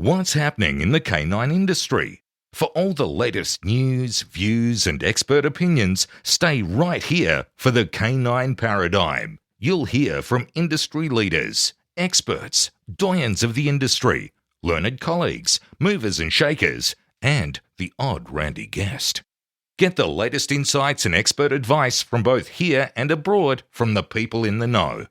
What's happening in the canine industry? For all the latest news, views, and expert opinions, stay right here for the Canine Paradigm. You'll hear from industry leaders, experts, doyens of the industry, learned colleagues, movers and shakers, and the odd randy guest. Get the latest insights and expert advice from both here and abroad from the people in the know.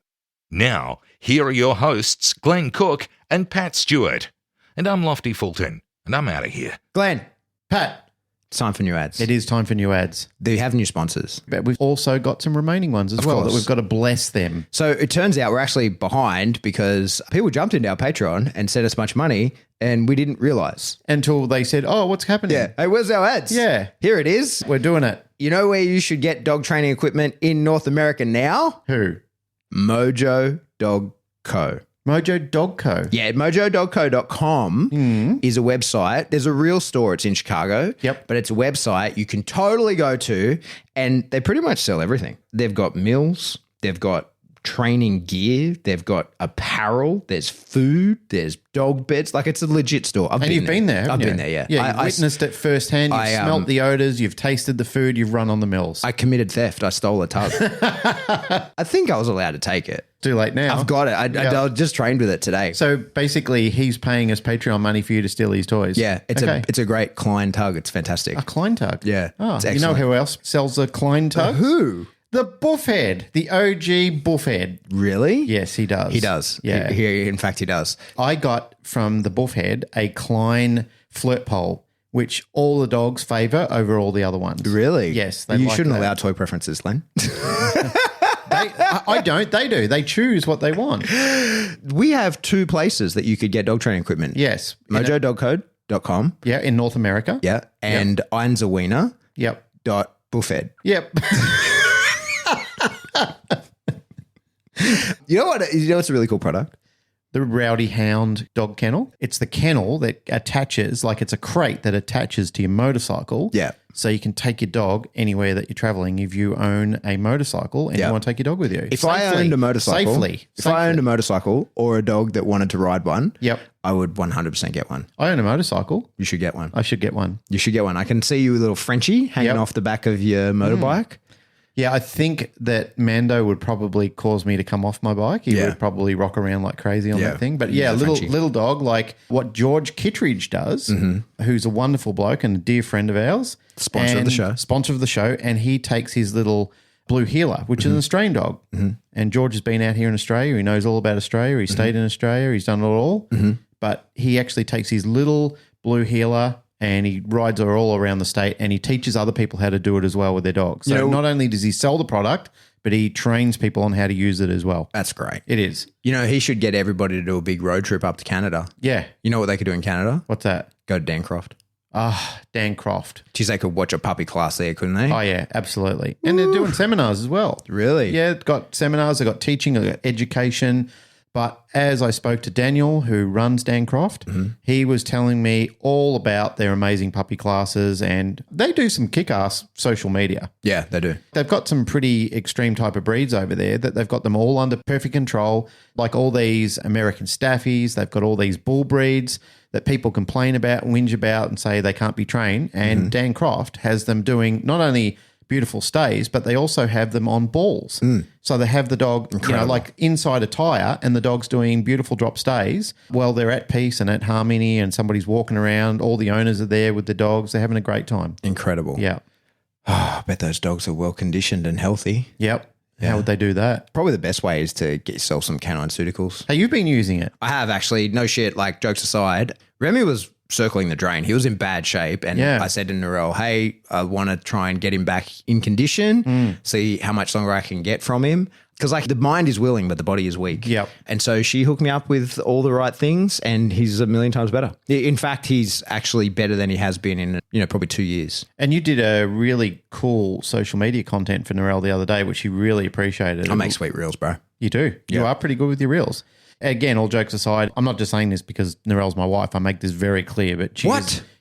Now, here are your hosts, Glenn Cook and Pat Stewart. And I'm Lofty Fulton, and I'm out of here. Glenn, Pat, it's time for new ads. it is time for new ads. Do you have new sponsors? But we've also got some remaining ones as well course. that we've got to bless them. So it turns out we're actually behind because people jumped into our Patreon and sent us much money and we didn't realize. Until they said, oh, what's happening? Yeah. Hey, where's our ads? Yeah. Here it is. We're doing it. You know where you should get dog training equipment in North America now? Who? Mojo Dog Co. Mojo Dog Co. Yeah, mojodogco.com is a website. There's a real store. It's in Chicago. Yep. But it's a website you can totally go to and they pretty much sell everything. They've got meals. They've got training gear. They've got apparel. There's food. There's dog beds. Like it's a legit store. And you've been there, haven't I've you? been there, yeah. Yeah, you've witnessed it firsthand. You've smelt the odors. You've tasted the food. You've run on the mills. I committed theft. I stole a tub. I think I was allowed to take it. Too late now. I've got it. I just trained with it today. So basically, he's paying us Patreon money for you to steal his toys. Yeah, it's a great Klein tug. It's fantastic. A Klein tug. Yeah, Oh, it's you know excellent. who else sells a Klein tug? Who? The Buffhead, the OG Buffhead. Really? Yes, he does. He does. Yeah. In fact, he does. I got from the Buffhead a Klein flirt pole, which all the dogs favour over all the other ones. Really? Yes. They You like shouldn't that. allow toy preferences, Glenn. I don't. They do. They choose what they want. We have two places that you could get dog training equipment. Yes. Mojodogcode.com. Yeah, in North America. Yeah. And Einzerwiener.buffed. Yep. Yep. You know what's a really cool product? The Rowdy Hound dog kennel. It's the kennel that attaches, like it's a crate that attaches to your motorcycle. Yeah. So you can take your dog anywhere that you're traveling if you own a motorcycle and Yeah. you want to take your dog with you. If I owned a motorcycle, Safely. I owned a motorcycle or a dog that wanted to ride one, Yep. I would 100% get one. I own a motorcycle. You should get one. I should get one. You should get one. I can see you with a little Frenchie hanging Yep. off the back of your motorbike. Yeah, I think that Mando would probably cause me to come off my bike. He Yeah. would probably rock around like crazy on Yeah. that thing. But Yeah, yeah, Frenchie. little dog like what George Kittredge does, who's a wonderful bloke and a dear friend of ours. Sponsor of the show. Sponsor of the show. And he takes his little blue heeler, which is an Australian dog. And George has been out here in Australia. He knows all about Australia. He stayed in Australia. He's done it all. But he actually takes his little blue heeler and he rides her all around the state and he teaches other people how to do it as well with their dogs. So You know- not only does he sell the product, but he trains people on how to use it as well. That's great. It is. You know, he should get everybody to do a big road trip up to Canada. Yeah. You know what they could do in Canada? What's that? Go to Dancroft. Dan Croft. Geez, they could watch a puppy class there, couldn't they? Oh, yeah, absolutely. And they're doing seminars as well. Really? Yeah, they've got seminars, they've got teaching, they've got education. But as I spoke to Daniel, who runs Dan Croft, he was telling me all about their amazing puppy classes and they do some kick-ass social media. Yeah, they do. They've got some pretty extreme type of breeds over there that they've got them all under perfect control, like all these American Staffies. They've got all these bull breeds that people complain about, whinge about and say they can't be trained. And Dan Croft has them doing not only beautiful stays, but they also have them on balls. So they have the dog, like inside a tire and the dog's doing beautiful drop stays while they're at peace and at harmony and somebody's walking around. All the owners are there with the dogs. They're having a great time. Incredible. Yeah. Oh, I bet those dogs are well conditioned and healthy. Yep. How would they do that? Probably the best way is to get yourself some canine pharmaceuticals. Hey, you've been using it. I have actually, no shit, like jokes aside. Remy was circling the drain. He was in bad shape. And Yeah. I said to Narelle, hey, I want to try and get him back in condition, see how much longer I can get from him. Because like the mind is willing, but the body is weak. Yep. And so she hooked me up with all the right things and he's a million times better. In fact, he's actually better than he has been in, probably 2 years. And you did a really cool social media content for Narelle the other day, which he really appreciated. I make sweet reels, bro. You do. You are pretty good with your reels. Again, all jokes aside, I'm not just saying this because Narelle's my wife. I make this very clear, but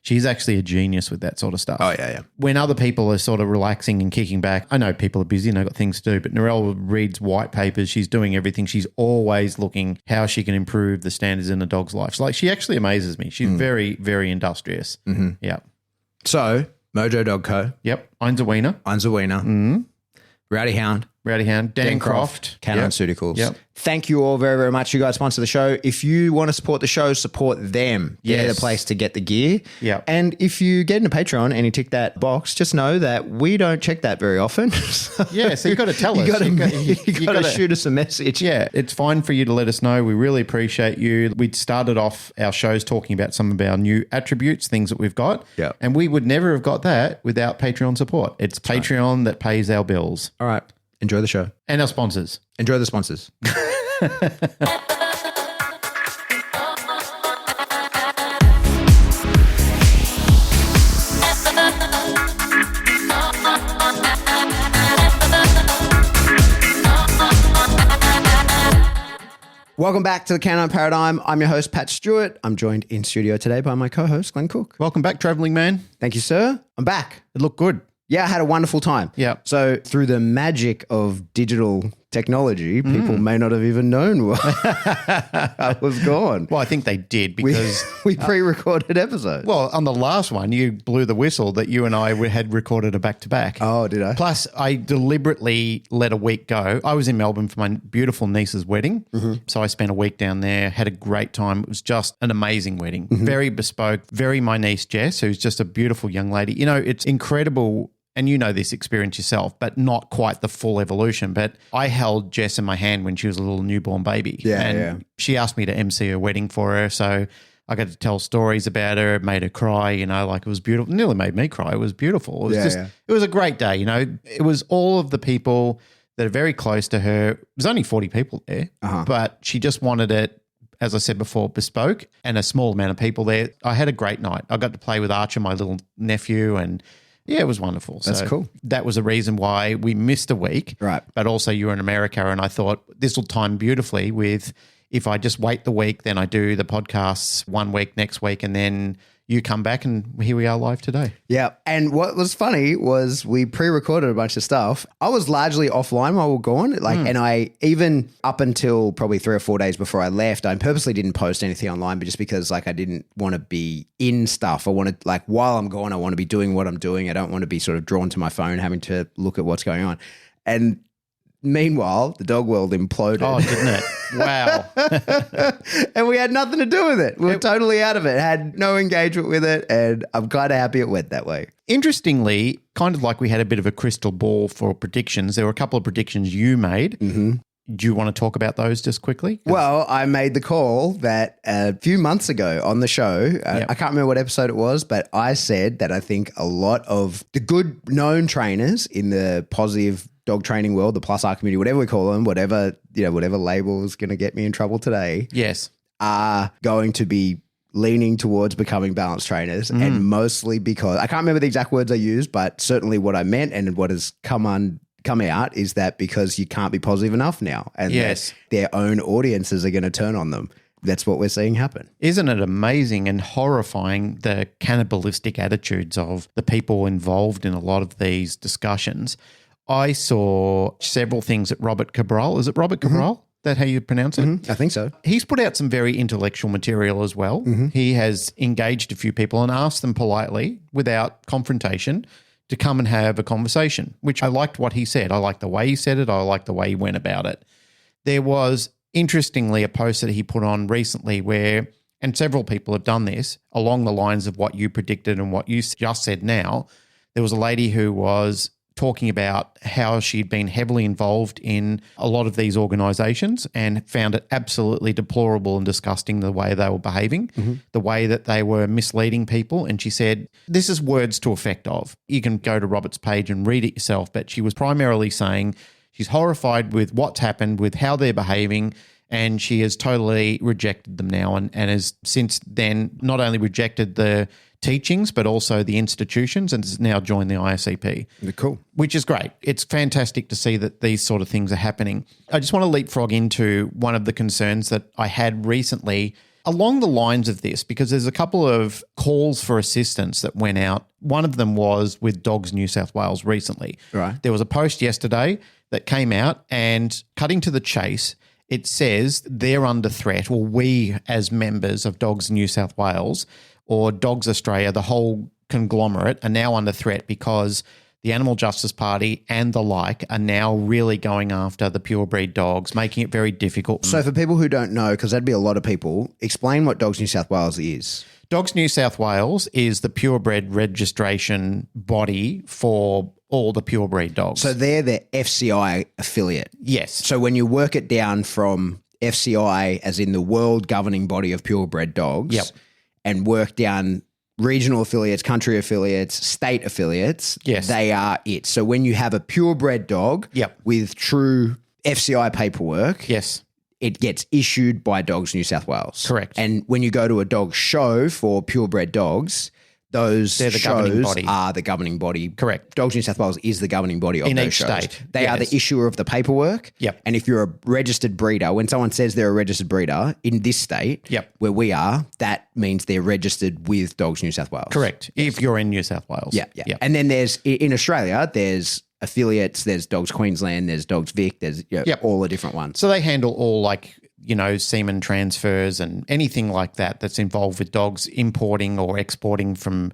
she's actually a genius with that sort of stuff. Oh, yeah. When other people are sort of relaxing and kicking back, I know people are busy and they've got things to do, but Narelle reads white papers. She's doing everything. She's always looking how she can improve the standards in a dog's life. Like, she actually amazes me. She's very, very industrious. Mm-hmm. Yeah. So, Mojo Dog Co. Yep. Einser Wiener. Rowdy Hound. Dan Croft. Canon Pharmaceuticals. Yep. Thank you all very, very much. You guys sponsor the show. If you want to support the show, support them. They're Yes. the place to get the gear. Yep. And if you get into Patreon and you tick that box, just know that we don't check that very often. Yeah, so you got to tell us. You got to shoot us a message. Yeah, it's fine for you to let us know. We really appreciate you. We started off our shows talking about some of our new attributes, things that we've got. Yeah. And we would never have got that without Patreon support. It's Patreon that pays our bills. All right. Enjoy the show. And our sponsors. Enjoy the sponsors. Welcome back to the Canine Paradigm. I'm your host, Pat Stewart. I'm joined in studio today by my co-host, Glenn Cook. Welcome back, travelling man. Thank you, sir. I'm back. It looked good. Yeah, I had a wonderful time. Yeah. So through the magic of digital technology, people may not have even known I was gone. Well, I think they did because... We pre-recorded episodes. Well, on the last one, you blew the whistle that you and I had recorded a back-to-back. Oh, did I? Plus, I deliberately let a week go. I was in Melbourne for my beautiful niece's wedding. So I spent a week down there, had a great time. It was just an amazing wedding. Very bespoke, very my niece Jess, who's just a beautiful young lady. You know, it's incredible. And you know this experience yourself, but not quite the full evolution. But I held Jess in my hand when she was a little newborn baby. And she asked me to MC her wedding for her. So I got to tell stories about her. It made her cry, you know, like it was beautiful. It nearly made me cry. It was beautiful. It was It was a great day, you know. It was all of the people that are very close to her. It was only 40 people there, but she just wanted it, as I said before, bespoke and a small amount of people there. I had a great night. I got to play with Archer, my little nephew, and yeah, it was wonderful. That's cool. That was a reason why we missed a week. Right. But also you were in America, and I thought this will time beautifully with if I just wait the week, then I do the podcasts 1 week, next week, and then you come back and here we are live today. Yeah. And what was funny was we pre-recorded a bunch of stuff. I was largely offline while we were gone. And I even up until probably 3 or 4 days before I left, I purposely didn't post anything online, but just because I didn't want to be in stuff. I wanted while I'm gone, I want to be doing what I'm doing. I don't want to be sort of drawn to my phone, having to look at what's going on. And meanwhile, the dog world imploded. Oh, didn't it? Wow. And we had nothing to do with it. We were totally out of it, had no engagement with it, and I'm kind of happy it went that way. Interestingly, kind of like we had a bit of a crystal ball for predictions, there were a couple of predictions you made. Do you want to talk about those just quickly? Well, I made the call that a few months ago on the show, I can't remember what episode it was, but I said that I think a lot of the good known trainers in the positive dog training world, the plus R community, whatever we call them, whatever label is going to get me in trouble today, yes, are going to be leaning towards becoming balanced trainers, and mostly because I can't remember the exact words I used, but certainly what I meant and what has come out is that because you can't be positive enough now, and that their own audiences are going to turn on them. That's what we're seeing happen. Isn't it amazing and horrifying, the cannibalistic attitudes of the people involved in a lot of these discussions? I saw several things at Robert Cabral. Is it Robert Cabral? Is that how you pronounce it? I think so. He's put out some very intellectual material as well. He has engaged a few people and asked them politely, without confrontation, to come and have a conversation, which I liked what he said. I liked the way he said it. I liked the way he went about it. There was, interestingly, a post that he put on recently where, and several people have done this, along the lines of what you predicted and what you just said now, there was a lady who was talking about how she'd been heavily involved in a lot of these organisations and found it absolutely deplorable and disgusting the way they were behaving, the way that they were misleading people. And she said, this is words to effect of. You can go to Robert's page and read it yourself, but she was primarily saying she's horrified with what's happened, with how they're behaving, and she has totally rejected them now and has since then not only rejected the teachings but also the institutions and has now joined the ISCP. Cool. Which is great. It's fantastic to see that these sort of things are happening. I just want to leapfrog into one of the concerns that I had recently along the lines of this, because there's a couple of calls for assistance that went out. One of them was with Dogs New South Wales recently. Right. There was a post yesterday that came out, and cutting to the chase, it says they're under threat, or we as members of Dogs New South Wales or Dogs Australia, the whole conglomerate, are now under threat because the Animal Justice Party and the like are now really going after the purebred dogs, making it very difficult. So for people who don't know, because that'd be a lot of people, explain what Dogs New South Wales is. Dogs New South Wales is the purebred registration body for all the purebred dogs. So they're the FCI affiliate. Yes. So when you work it down from FCI, as in the world governing body of purebred dogs, Yep. and work down regional affiliates, country affiliates, state affiliates, Yes. they are it. So when you have a purebred dog Yep. with true FCI paperwork, Yes. it gets issued by Dogs New South Wales. Correct. And when you go to a dog show for purebred dogs, those They're the governing shows body. are the governing body. Correct. Dogs New South Wales is the governing body of In those each shows. state, They are yes. the issuer of the paperwork. Yep. And if you're a registered breeder, when someone says they're a registered breeder in this state, Yep. where we are, that means they're registered with Dogs New South Wales. Correct. If you're in New South Wales. Yeah, yeah. And then there's, in Australia, there's affiliates, there's Dogs Queensland, there's Dogs Vic, there's Yep. all the different ones. So they handle all semen transfers and anything like that that's involved with dogs importing or exporting from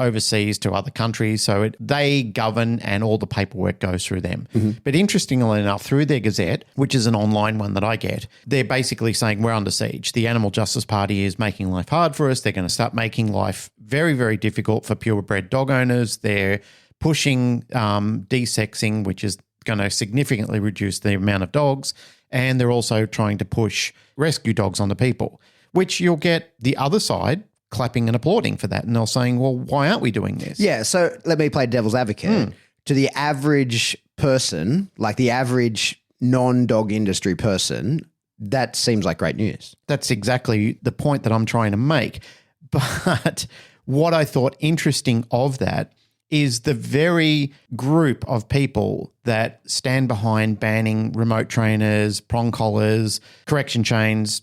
overseas to other countries. So they govern and all the paperwork goes through them. Mm-hmm. But interestingly enough, through their Gazette, which is an online one that I get, they're basically saying we're under siege. The Animal Justice Party is making life hard for us. They're going to start making life very, very difficult for purebred dog owners. They're pushing desexing, which is going to significantly reduce the amount of dogs. And they're also trying to push rescue dogs onto people, which you'll get the other side clapping and applauding for that. And they're saying, well, why aren't we doing this? Yeah, so let me play devil's advocate. To the average person, like the average non-dog industry person, that seems like great news. That's exactly the point that I'm trying to make. But what I thought interesting of that is the very group of people that stand behind banning remote trainers, prong collars, correction chains,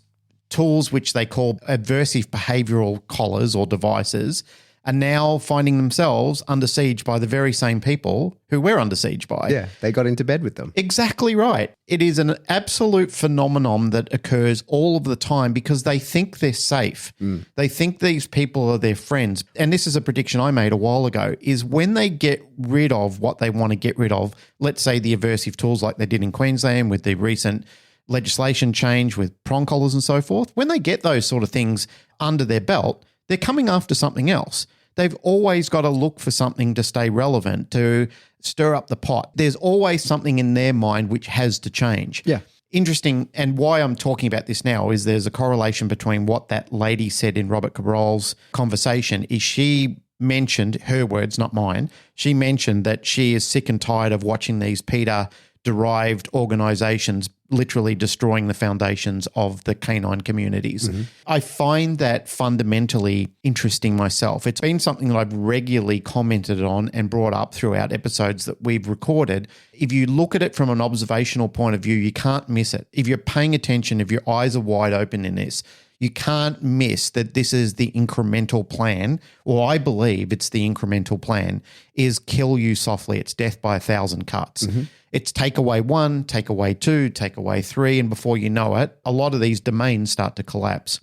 tools which they call aversive behavioural collars or devices, are now finding themselves under siege by the very same people who we're under siege by. Yeah, they got into bed with them. Exactly right. It is an absolute phenomenon that occurs all of the time because they think they're safe. They think these people are their friends. And this is a prediction I made a while ago, is when they get rid of what they want to get rid of, let's say the aversive tools like they did in Queensland with the recent legislation change with prong collars and so forth, when they get those sort of things under their belt, they're coming after something else. They've always got to look for something to stay relevant, to stir up the pot. There's always something in their mind which has to change. Yeah. Interesting, and why I'm talking about this now is there's a correlation between what that lady said in Robert Cabral's conversation. Is she mentioned, her words, not mine, she mentioned that she is sick and tired of watching these PETA-derived organisations literally destroying the foundations of the canine communities. I find that fundamentally interesting myself. It's been something that I've regularly commented on and brought up throughout episodes that we've recorded. If you look at it from an observational point of view, you can't miss it. If you're paying attention, if your eyes are wide open in this, you can't miss that this is the incremental plan, or I believe it's the incremental plan, is kill you softly. It's death by 1,000 cuts. It's take away 1, take away 2, take away 3, and before you know it, a lot of these domains start to collapse.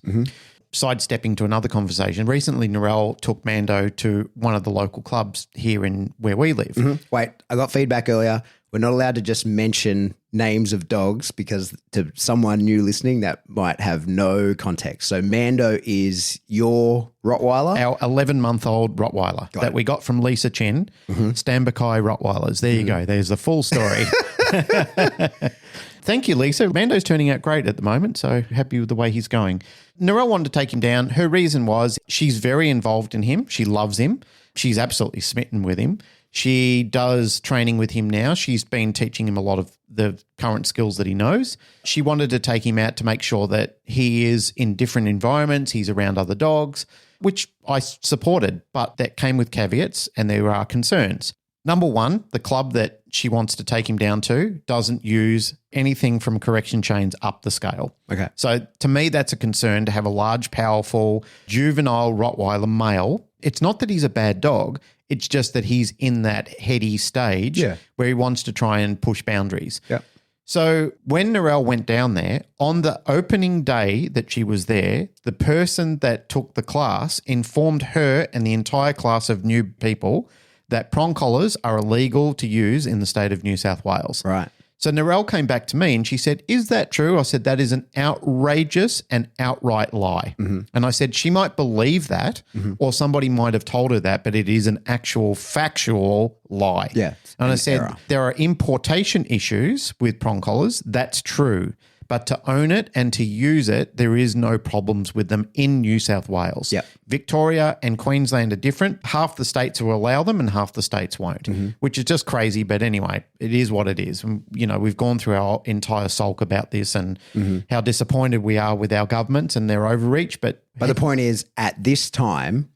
Sidestepping to another conversation, recently Narelle took Mando to one of the local clubs here in where we live. Wait, I got feedback earlier. We're not allowed to just mention names of dogs because to someone new listening, that might have no context. So Mando is your Rottweiler? Our 11-month-old Rottweiler that we got from Lisa Chin, Stambakai Rottweilers. There you go. There's the full story. Thank you, Lisa. Mando's turning out great at the moment, so happy with the way he's going. Narelle wanted to take him down. Her reason was she's very involved in him. She loves him. She's absolutely smitten with him. She does training with him now. She's been teaching him a lot of the current skills that he knows. She wanted to take him out to make sure that he is in different environments, he's around other dogs, which I supported, but that came with caveats and there are concerns. Number one, the club that she wants to take him down to doesn't use anything from correction chains up the scale. Okay. So to me, that's a concern to have a large, powerful, juvenile Rottweiler male. It's not that he's a bad dog. It's just that he's in that heady stage where he wants to try and push boundaries. Yeah. So when Narelle went down there, on the opening day that she was there, the person that took the class informed her and the entire class of new people that prong collars are illegal to use in the state of New South Wales. Right. So Narelle came back to me and she said, is that true? I said, that is an outrageous and outright lie. Mm-hmm. And I said, she might believe that or somebody might have told her that, but it is an actual factual lie. Yeah. And I said, error. there are importation issues with prong collars. That's true. But to own it and to use it, there is no problems with them in New South Wales. Yep. Victoria and Queensland are different. Half the states will allow them and half the states won't, which is just crazy. But anyway, it is what it is. And, you know, we've gone through our entire sulk about this and how disappointed we are with our governments and their overreach. But the point is, at this time,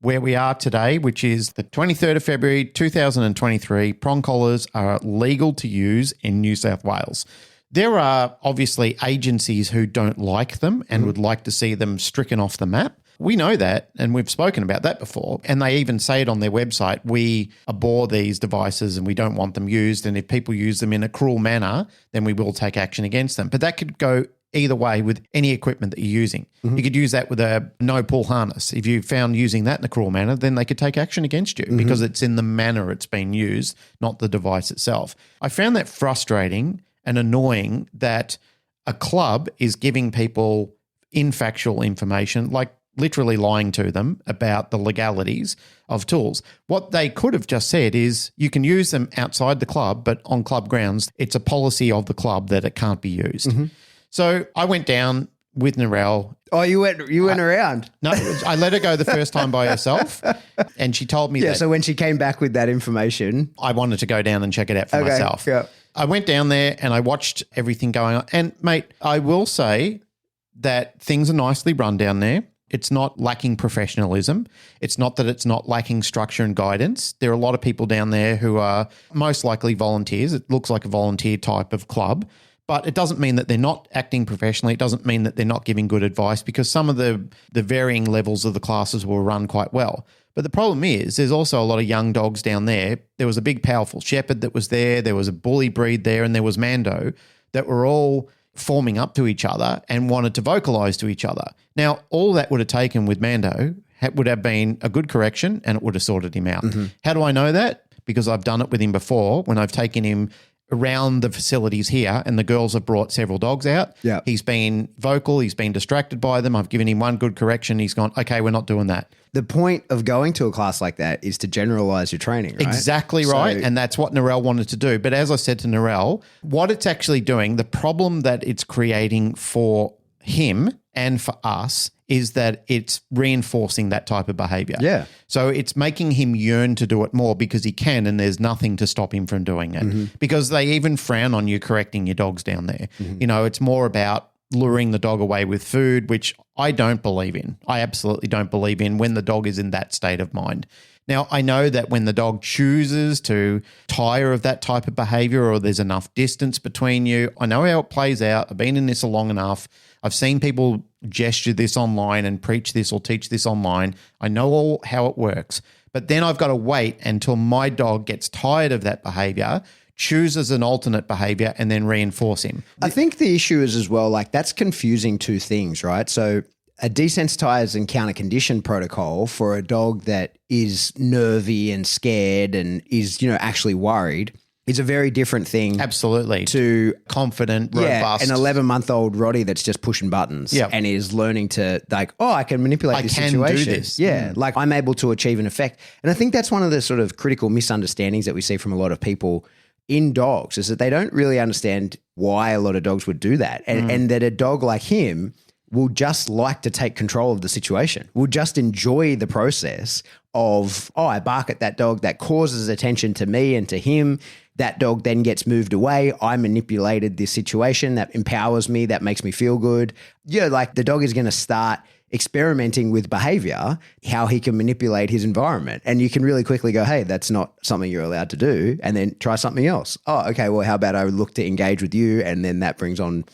where we are today, which is the 23rd of February, 2023, prong collars are legal to use in New South Wales. There are obviously agencies who don't like them and would like to see them stricken off the map. We know that, and we've spoken about that before. And they even say it on their website, we abhor these devices and we don't want them used. And if people use them in a cruel manner, then we will take action against them. But that could go either way with any equipment that you're using. You could use that with a no-pull harness. If you found using that in a cruel manner, then they could take action against you because it's in the manner it's been used, not the device itself. I found that frustrating and annoying that a club is giving people infactual information, like literally lying to them about the legalities of tools. What they could have just said is you can use them outside the club, but on club grounds, it's a policy of the club that it can't be used. So I went down with Narelle. Oh, you went around? No, I let her go the first time by herself, and she told me that. So when she came back with that information, I wanted to go down and check it out for myself. Yeah. I went down there and I watched everything going on. And, mate, I will say that things are nicely run down there. It's not lacking professionalism. It's not that it's not lacking structure and guidance. There are a lot of people down there who are most likely volunteers. It looks like a volunteer type of club. But it doesn't mean that they're not acting professionally. It doesn't mean that they're not giving good advice because some of the varying levels of the classes will run quite well. But the problem is there's also a lot of young dogs down there. There was a big, powerful shepherd that was there. There was a bully breed there and there was Mando that were all forming up to each other and wanted to vocalize to each other. Now, all that would have taken with Mando would have been a good correction and it would have sorted him out. How do I know that? Because I've done it with him before when I've taken him around the facilities here and the girls have brought several dogs out. Yeah. He's been vocal. He's been distracted by them. I've given him one good correction. He's gone, okay, we're not doing that. The point of going to a class like that is to generalize your training, right? Exactly right. And that's what Narelle wanted to do. But as I said to Narelle, what it's actually doing, the problem that it's creating for him and for us is that it's reinforcing that type of behavior. Yeah. So it's making him yearn to do it more because he can and there's nothing to stop him from doing it. Because they even frown on you correcting your dogs down there. You know, it's more about luring the dog away with food, which I don't believe in. I absolutely don't believe in when the dog is in that state of mind. Now, I know that when the dog chooses to tire of that type of behavior or there's enough distance between you, I know how it plays out. I've been in this long enough. I've seen people gesture this online and preach this or teach this online. I know how it works. But then I've got to wait until my dog gets tired of that behavior, chooses an alternate behavior, and then reinforce him. I think the issue is as well, like that's confusing two things, right? So a desensitized and counter condition protocol for a dog that is nervy and scared and is, you know, actually worried is a very different thing. Absolutely. To confident, robust. An 11-month-old Roddy that's just pushing buttons and is learning to like, oh, I can manipulate this situation. Do this. Yeah. Like I'm able to achieve an effect. And I think that's one of the sort of critical misunderstandings that we see from a lot of people in dogs is that they don't really understand why a lot of dogs would do that. And that a dog like him will just like to take control of the situation, will just enjoy the process of, oh, I bark at that dog, that causes attention to me and to him. That dog then gets moved away. I manipulated this situation. That empowers me. That makes me feel good. Yeah, like the dog is going to start experimenting with behavior, how he can manipulate his environment. And you can really quickly go, hey, that's not something you're allowed to do. And then try something else. Oh, okay, well, how about I look to engage with you? And then that brings on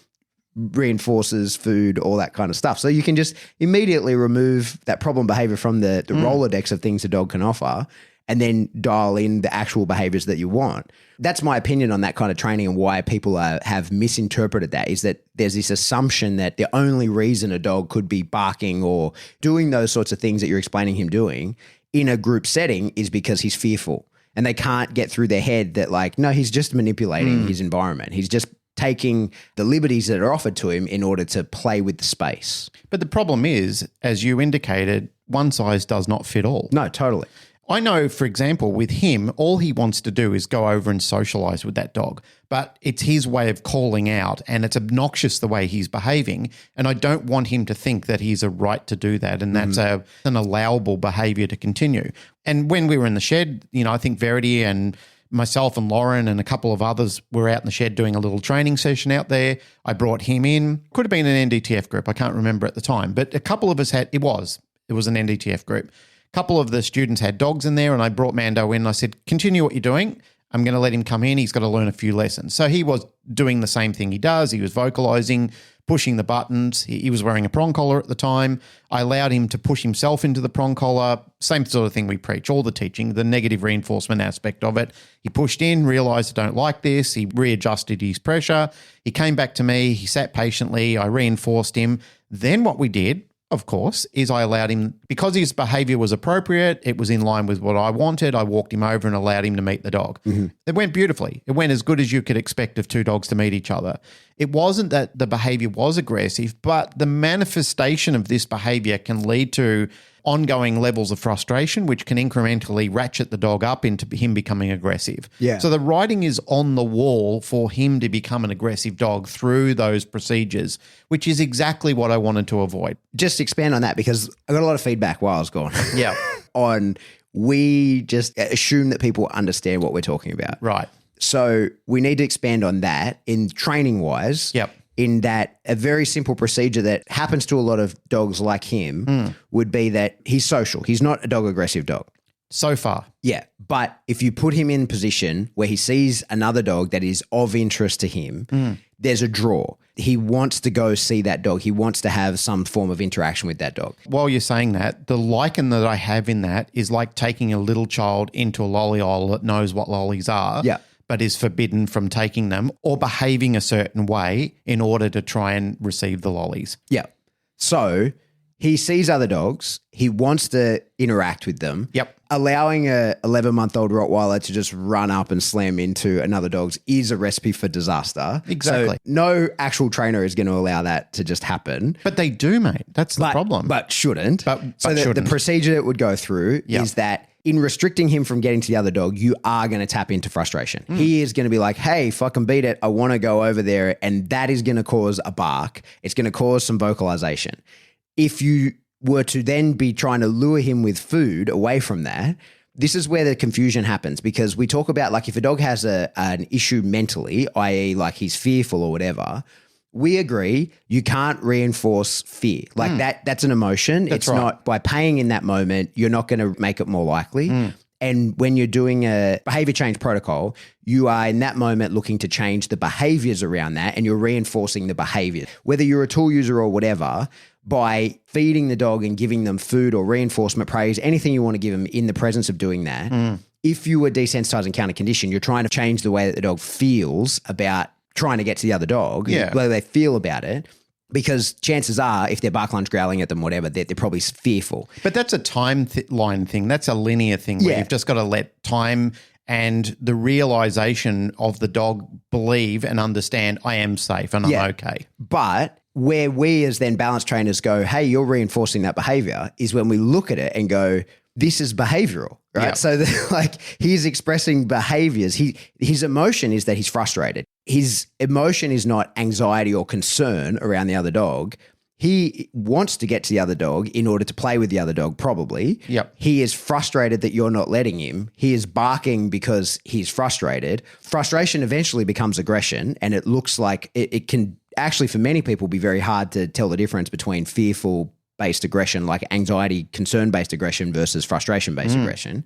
reinforces food, all that kind of stuff. So you can just immediately remove that problem behavior from the Rolodex of things a dog can offer, and then dial in the actual behaviors that you want. That's my opinion on that kind of training, and why people have misinterpreted that is that there's this assumption that the only reason a dog could be barking or doing those sorts of things that you're explaining him doing in a group setting is because he's fearful. And they can't get through their head that like, no, he's just manipulating his environment. He's just taking the liberties that are offered to him in order to play with the space. But the problem is, as you indicated, one size does not fit all. No, totally. I know, for example, with him, all he wants to do is go over and socialize with that dog, but it's his way of calling out, and it's obnoxious the way he's behaving. And I don't want him to think that he's a right to do that, and that's an allowable behavior to continue. And when we were in the shed, I think Verity and myself and Lauren and a couple of others were out in the shed doing a little training session out there. I brought him in. Could have been an NDTF group. I can't remember at the time, but a couple of us it was an NDTF group. Couple of the students had dogs in there, and I brought Mando in and I said, continue what you're doing. I'm going to let him come in. He's got to learn a few lessons. So he was doing the same thing he does. He was vocalizing, pushing the buttons. He was wearing a prong collar at the time. I allowed him to push himself into the prong collar. Same sort of thing we preach, all the teaching, the negative reinforcement aspect of it. He pushed in, realized I don't like this. He readjusted his pressure. He came back to me. He sat patiently. I reinforced him. Then what we did, of course, is I allowed him, because his behavior was appropriate, it was in line with what I wanted, I walked him over and allowed him to meet the dog. It went beautifully. It went as good as you could expect of two dogs to meet each other. It wasn't that the behavior was aggressive, but the manifestation of this behavior can lead to ongoing levels of frustration, which can incrementally ratchet the dog up into him becoming aggressive. Yeah. So the writing is on the wall for him to become an aggressive dog through those procedures, which is exactly what I wanted to avoid. Just expand on that, because I got a lot of feedback while I was gone. Yeah. We just assume that people understand what we're talking about. Right. So we need to expand on that in training wise. Yep. In that a very simple procedure that happens to a lot of dogs like him would be that he's social. He's not a dog aggressive dog. So far. Yeah. But if you put him in position where he sees another dog that is of interest to him, there's a draw. He wants to go see that dog. He wants to have some form of interaction with that dog. While you're saying that, the liken that I have in that is like taking a little child into a lolly aisle that knows what lollies are. Yeah. But is forbidden from taking them or behaving a certain way in order to try and receive the lollies. Yeah. So he sees other dogs. He wants to interact with them. Yep. Allowing a 11-month-old Rottweiler to just run up and slam into another dog's is a recipe for disaster. Exactly. So no actual trainer is going to allow that to just happen. But they do, mate. That's the problem. But shouldn't. But so shouldn't. The procedure that would go through is that in restricting him from getting to the other dog, you are going to tap into frustration. He is going to be like, hey, fucking beat it. I want to go over there. And that is going to cause a bark. It's going to cause some vocalization. If you were to then be trying to lure him with food away from that, this is where the confusion happens, because we talk about like if a dog has an issue mentally, i.e. like he's fearful or whatever, we agree you can't reinforce fear. Like that's an emotion. That's it's right. not by paying in that moment, you're not going to make it more likely. And when you're doing a behavior change protocol, you are in that moment looking to change the behaviors around that, and you're reinforcing the behavior. Whether you're a tool user or whatever, by feeding the dog and giving them food or reinforcement praise, anything you want to give them in the presence of doing that, if you were desensitizing counter condition, you're trying to change the way that the dog feels about trying to get to the other dog, whether they feel about it. Because chances are, if they're bark lunge growling at them, whatever, they're probably fearful. But that's a timeline thing. That's a linear thing where you've just got to let time and the realization of the dog believe and understand I am safe and I'm okay. But where we as then balance trainers go, hey, you're reinforcing that behavior, is when we look at it and go, this is behavioral, right? Yep. So like he's expressing behaviors. His emotion is that he's frustrated. His emotion is not anxiety or concern around the other dog. He wants to get to the other dog in order to play with the other dog, probably. Yep. He is frustrated that you're not letting him. He is barking because he's frustrated. Frustration eventually becomes aggression, and it looks like it can actually, for many people, be very hard to tell the difference between fearful-based aggression, like anxiety, concern-based aggression versus frustration-based aggression.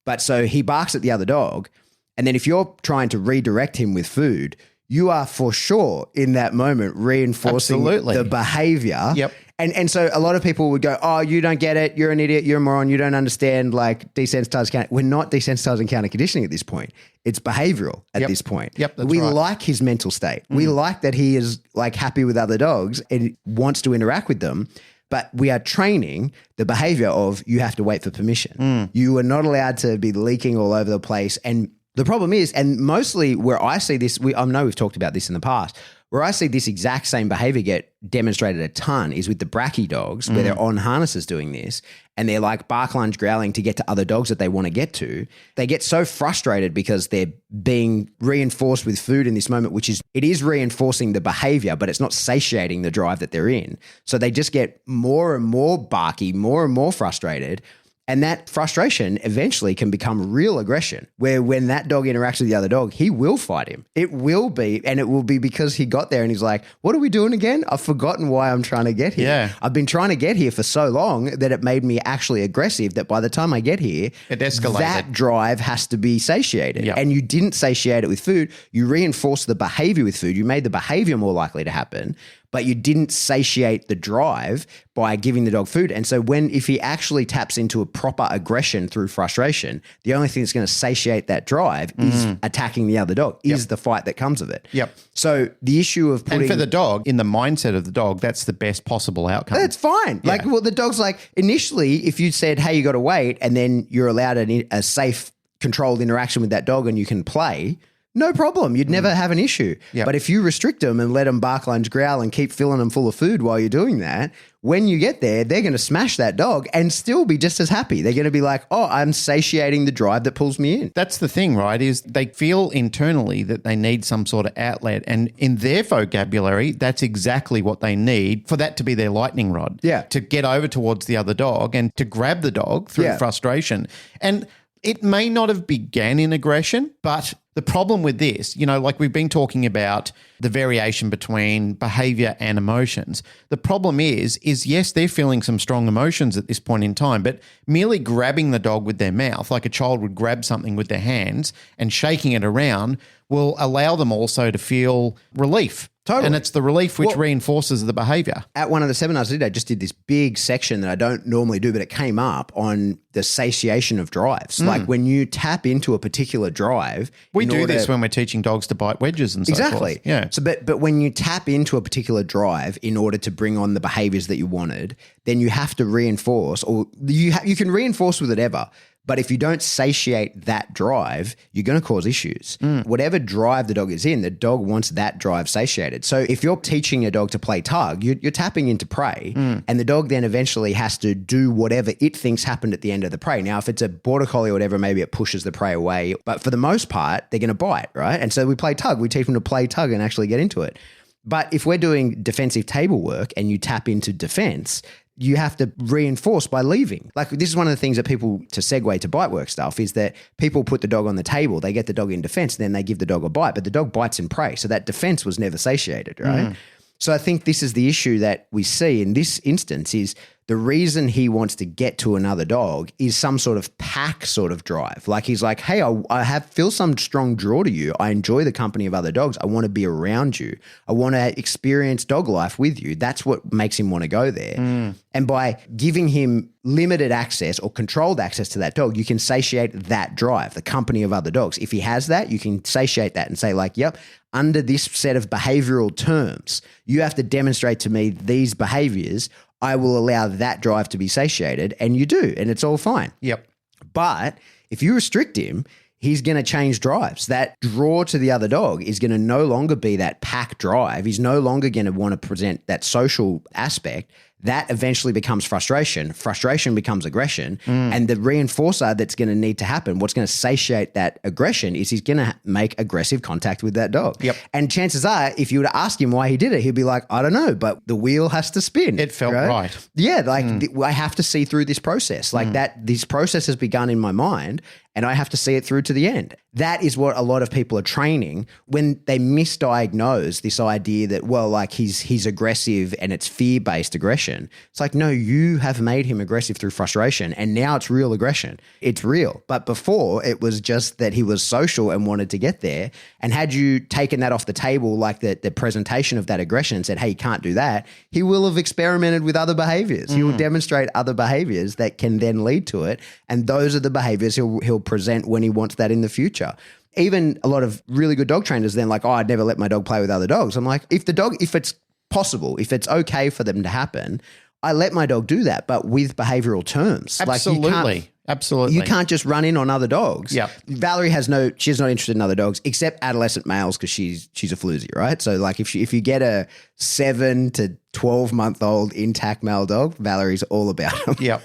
But so he barks at the other dog, and then if you're trying to redirect him with food, you are for sure in that moment reinforcing the behavior. Yep. And so a lot of people would go, oh, you don't get it. You're an idiot. You're a moron. You don't understand like desensitized counter. We're not desensitizing counter conditioning at this point. It's behavioral at this point. Yep, that's we right. like his mental state. We like that he is like happy with other dogs and wants to interact with them. But we are training the behavior of you have to wait for permission. You are not allowed to be leaking all over the place. And the problem is, and mostly where I see this, I know we've talked about this in the past, where I see this exact same behavior get demonstrated a ton is with the bracky dogs, where they're on harnesses doing this, and they're like bark, lunge, growling to get to other dogs that they want to get to. They get so frustrated because they're being reinforced with food in this moment, it is reinforcing the behavior, but it's not satiating the drive that they're in. So they just get more and more barky, more and more frustrated. And that frustration eventually can become real aggression, where when that dog interacts with the other dog, he will fight him. It will be, and it will be because he got there and he's like, what are we doing again? I've forgotten why I'm trying to get here. Yeah. I've been trying to get here for so long that it made me actually aggressive that by the time I get here, it escalated. That drive has to be satiated. Yep. And you didn't satiate it with food. You reinforced the behavior with food. You made the behavior more likely to happen, but you didn't satiate the drive by giving the dog food. And so if he actually taps into a proper aggression through frustration, the only thing that's going to satiate that drive is attacking the other dog, is the fight that comes of it. Yep. So the issue of putting... And for the dog, in the mindset of the dog, that's the best possible outcome. That's fine. Yeah. Like, well, the dog's like, initially, if you said, hey, you got to wait, and then you're allowed a safe, controlled interaction with that dog and you can play... No problem. You'd never have an issue. Yep. But if you restrict them and let them bark, lunge, growl and keep filling them full of food while you're doing that, when you get there, they're going to smash that dog and still be just as happy. They're going to be like, oh, I'm satiating the drive that pulls me in. That's the thing, right, is they feel internally that they need some sort of outlet. And in their vocabulary, that's exactly what they need for that to be their lightning rod. Yeah. To get over towards the other dog and to grab the dog through frustration. And it may not have began in aggression, but the problem with this, like we've been talking about the variation between behavior and emotions. The problem is yes, they're feeling some strong emotions at this point in time, but merely grabbing the dog with their mouth, like a child would grab something with their hands and shaking it around, will allow them also to feel relief. Totally. And it's the relief which reinforces the behavior. At one of the seminars I just did this big section that I don't normally do, but it came up on the satiation of drives. Like when you tap into a particular drive. We do this when we're teaching dogs to bite wedges and so forth. Exactly. Yeah. So, but when you tap into a particular drive in order to bring on the behaviors that you wanted, then you have to reinforce, or you can reinforce with whatever. But if you don't satiate that drive, you're going to cause issues. Whatever drive the dog is in, the dog wants that drive satiated. So if you're teaching a dog to play tug, you're tapping into prey, and the dog then eventually has to do whatever it thinks happened at the end of the prey. Now, if it's a border collie or whatever, maybe it pushes the prey away. But for the most part, they're going to bite, right? And so we play tug. We teach them to play tug and actually get into it. But if we're doing defensive table work and you tap into defense, you have to reinforce by leaving. Like, this is one of the things that people, to segue to bite work stuff, is that people put the dog on the table, they get the dog in defense, then they give the dog a bite, but the dog bites in prey. So that defense was never satiated, right? So I think this is the issue that we see in this instance is the reason he wants to get to another dog is some sort of pack sort of drive. Like he's like, hey, I feel some strong draw to you. I enjoy the company of other dogs. I want to be around you. I want to experience dog life with you. That's what makes him want to go there. And by giving him limited access or controlled access to that dog, you can satiate that drive, the company of other dogs. If he has that, you can satiate that and say like, yep, under this set of behavioral terms, you have to demonstrate to me these behaviors. I will allow that drive to be satiated, and you do, and it's all fine. Yep. But if you restrict him, he's going to change drives. That draw to the other dog is going to no longer be that pack drive. He's no longer going to want to present that social aspect. that eventually becomes frustration. Frustration becomes aggression. And the reinforcer that's going to need to happen, what's going to satiate that aggression is he's going to make aggressive contact with that dog. Yep. And chances are, if you were to ask him why he did it, he'd be like, I don't know, but the wheel has to spin. It felt right. Yeah, like I have to see through this process. Like this process has begun in my mind and I have to see it through to the end. That is what a lot of people are training when they misdiagnose this idea that, well, like he's aggressive and it's fear-based aggression. It's like, no, you have made him aggressive through frustration and now it's real aggression. It's real. But before it was just that he was social and wanted to get there. And had you taken that off the table, like the presentation of that aggression and said, hey, you can't do that, he will have experimented with other behaviors. He will demonstrate other behaviors that can then lead to it. And those are the behaviors he'll present when he wants that in the future. Even a lot of really good dog trainers then like, oh, I'd never let my dog play with other dogs. I'm like, if it's possible, if it's okay for them to happen, I let my dog do that, but with behavioral terms. Absolutely. Absolutely. You can't just run in on other dogs. Yeah. Valerie she's not interested in other dogs except adolescent males because she's a floozy, right? So like if you get a 7 to 12-month-old intact male dog, Valerie's all about them. Yeah.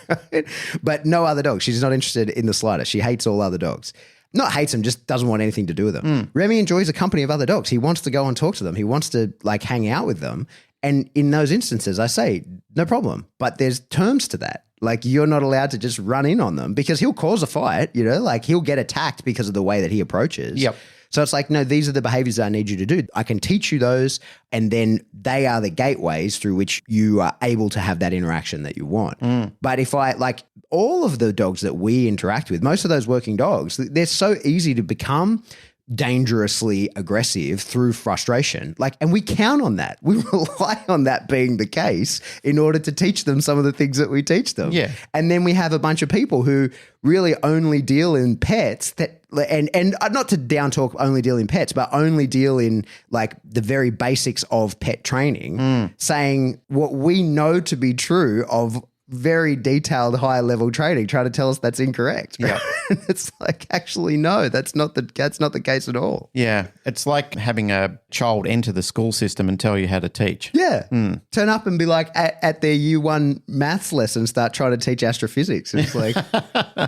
But no other dogs. She's not interested in the slightest. She hates all other dogs. Not hates them, just doesn't want anything to do with them. Remy enjoys the company of other dogs. He wants to go and talk to them. He wants to like hang out with them. And in those instances, I say, no problem. But there's terms to that. Like you're not allowed to just run in on them because he'll cause a fight, like he'll get attacked because of the way that he approaches. Yep. So it's like, no, these are the behaviors that I need you to do. I can teach you those and then they are the gateways through which you are able to have that interaction that you want. But if all of the dogs that we interact with, most of those working dogs, they're so easy to become dangerously aggressive through frustration. And we count on that. We rely on that being the case in order to teach them some of the things that we teach them. Yeah. And then we have a bunch of people who really only deal in pets and not to down talk only deal in pets, but only deal in like the very basics of pet training, saying what we know to be true of very detailed high level training, trying to tell us that's incorrect. Yeah. It's like, actually, no, that's not the case at all. Yeah. It's like having a child enter the school system and tell you how to teach. Yeah. Turn up and be like at their year 1 maths lesson, start trying to teach astrophysics. It's like,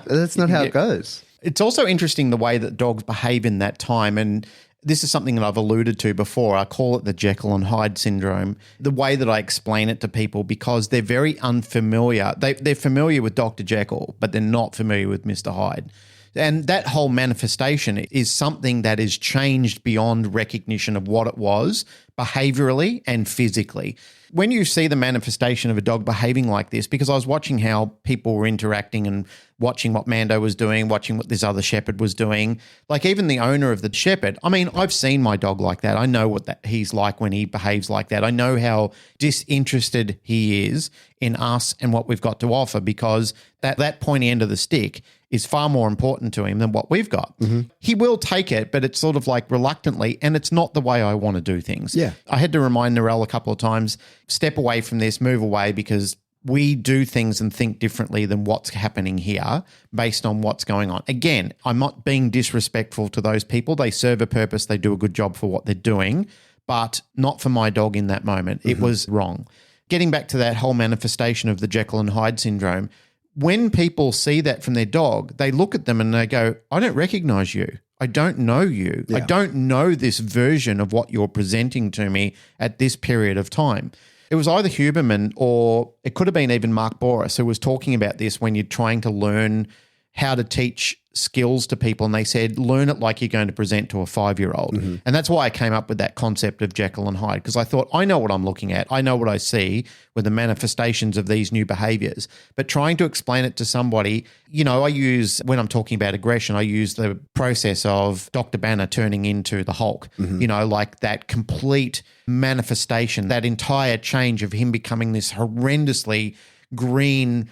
that's not how it goes. It's also interesting the way that dogs behave in that time. And this is something that I've alluded to before. I call it the Jekyll and Hyde syndrome, the way that I explain it to people because they're very unfamiliar. They're familiar with Dr. Jekyll, but they're not familiar with Mr. Hyde. And that whole manifestation is something that is changed beyond recognition of what it was behaviorally and physically. When you see the manifestation of a dog behaving like this, because I was watching how people were interacting and watching what Mando was doing, watching what this other shepherd was doing, like even the owner of the shepherd, I mean, I've seen my dog like that. I know what he's like when he behaves like that. I know how disinterested he is in us and what we've got to offer because that pointy end of the stick is far more important to him than what we've got. He will take it, but it's sort of like reluctantly, and it's not the way I want to do things. Yeah. I had to remind Narelle a couple of times, step away from this, move away, because we do things and think differently than what's happening here based on what's going on. Again, I'm not being disrespectful to those people. They serve a purpose. They do a good job for what they're doing, but not for my dog in that moment. It was wrong. Getting back to that whole manifestation of the Jekyll and Hyde syndrome, when people see that from their dog, they look at them and they go, I don't recognize you. I don't know you. Yeah. I don't know this version of what you're presenting to me at this period of time. It was either Huberman or it could have been even Mark Boris who was talking about this when you're trying to learn how to teach skills to people. And they said, learn it like you're going to present to a 5-year-old. And that's why I came up with that concept of Jekyll and Hyde, because I thought, I know what I'm looking at. I know what I see with the manifestations of these new behaviors. But trying to explain it to somebody, when I'm talking about aggression, I use the process of Dr. Banner turning into the Hulk, like that complete manifestation, that entire change of him becoming this horrendously green,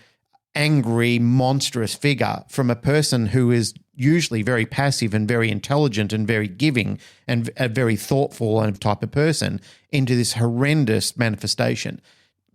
angry, monstrous figure from a person who is usually very passive and very intelligent and very giving and a very thoughtful and type of person into this horrendous manifestation.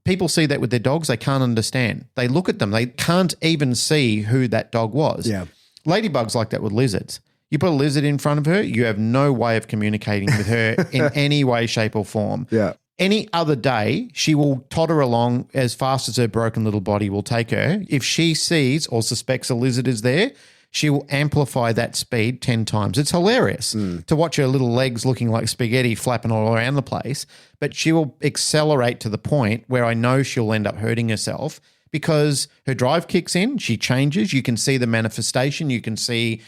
People see that with their dogs, they can't understand. They look at them, they can't even see who that dog was. Yeah. Ladybug's like that with lizards. You put a lizard in front of her, you have no way of communicating with her in any way, shape or form. Yeah. Any other day, she will totter along as fast as her broken little body will take her. If she sees or suspects a lizard is there, she will amplify that speed 10 times. It's hilarious to watch her little legs looking like spaghetti flapping all around the place, but she will accelerate to the point where I know she'll end up hurting herself because her drive kicks in, she changes, you can see the manifestation, you can see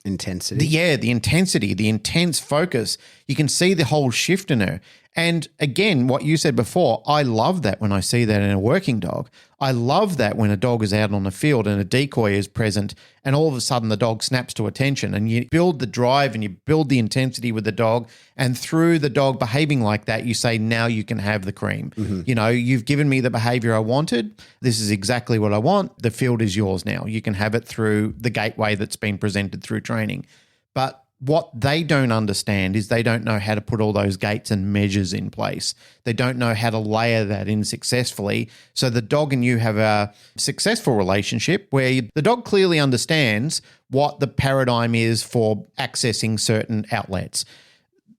Intensity. the intensity, the intense focus. You can see the whole shift in her. And again, what you said before, I love that when I see that in a working dog. I love that when a dog is out on the field and a decoy is present and all of a sudden the dog snaps to attention and you build the drive and you build the intensity with the dog, and through the dog behaving like that, you say, now you can have the cream. You know, you've given me the behavior I wanted. This is exactly what I want. The field is yours now. You can have it through the gateway that's been presented through training. But what they don't understand is they don't know how to put all those gates and measures in place. They don't know how to layer that in successfully. So the dog and you have a successful relationship where the dog clearly understands what the paradigm is for accessing certain outlets.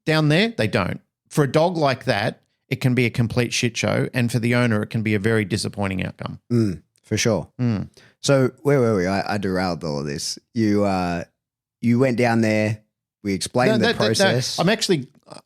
Down there, they don't. For a dog like that, it can be a complete shit show. And for the owner, it can be a very disappointing outcome. For sure. So where were we? I derailed all of this. You went down there. We explained the process.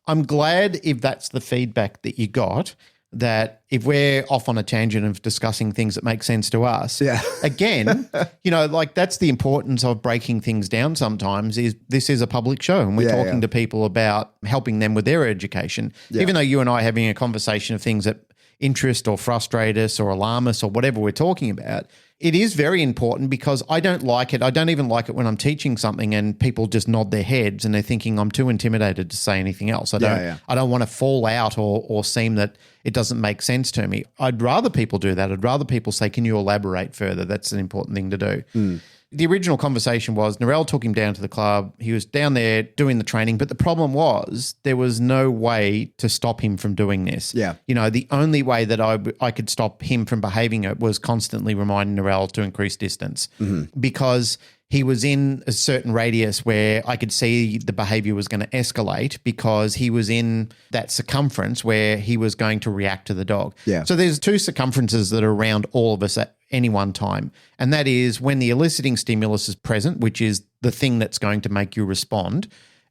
I'm glad if that's the feedback that you got, that if we're off on a tangent of discussing things that make sense to us, again, you know, like that's the importance of breaking things down sometimes is this is a public show and we're talking to people about helping them with their education. Even though you and I are having a conversation of things that interest or frustrate us or alarm us or whatever we're talking about, it is very important because I don't like it. I don't even like it when I'm teaching something and people just nod their heads and they're thinking I'm too intimidated to say anything else. I don't want to fall out or seem that it doesn't make sense to me. I'd rather people do that. I'd rather people say, can you elaborate further? That's an important thing to do. The original conversation was Narelle took him down to the club. He was down there doing the training, but the problem was there was no way to stop him from doing this. You know, the only way that I could stop him from behaving it was constantly reminding Narelle to increase distance because he was in a certain radius where I could see the behavior was going to escalate because he was in that circumference where he was going to react to the dog. So there's two circumferences that are around all of us at any one time. And that is when the eliciting stimulus is present, which is the thing that's going to make you respond,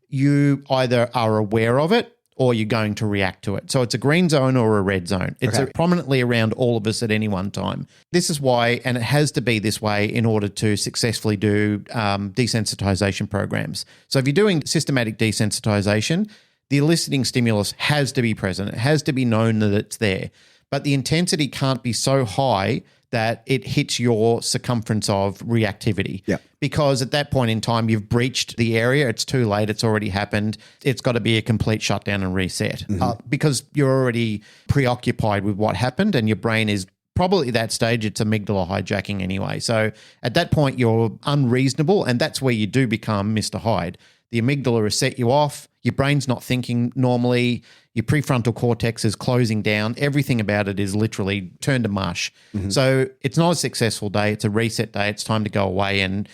you either are aware of it or you're going to react to it. So it's a green zone or a red zone. It's prominently around all of us at any one time. This is why, and it has to be this way in order to successfully do desensitization programs. So if you're doing systematic desensitization, the eliciting stimulus has to be present. It has to be known that it's there. But the intensity can't be so high that it hits your circumference of reactivity. Because at that point in time, you've breached the area. It's too late. It's already happened. It's got to be a complete shutdown and reset because you're already preoccupied with what happened and your brain is probably at that stage, it's amygdala hijacking anyway. So at that point, you're unreasonable and that's where you do become Mr. Hyde. The amygdala has set you off. Your brain's not thinking normally. Your prefrontal cortex is closing down. Everything about it is literally turned to mush. So it's not a successful day. It's a reset day. It's time to go away and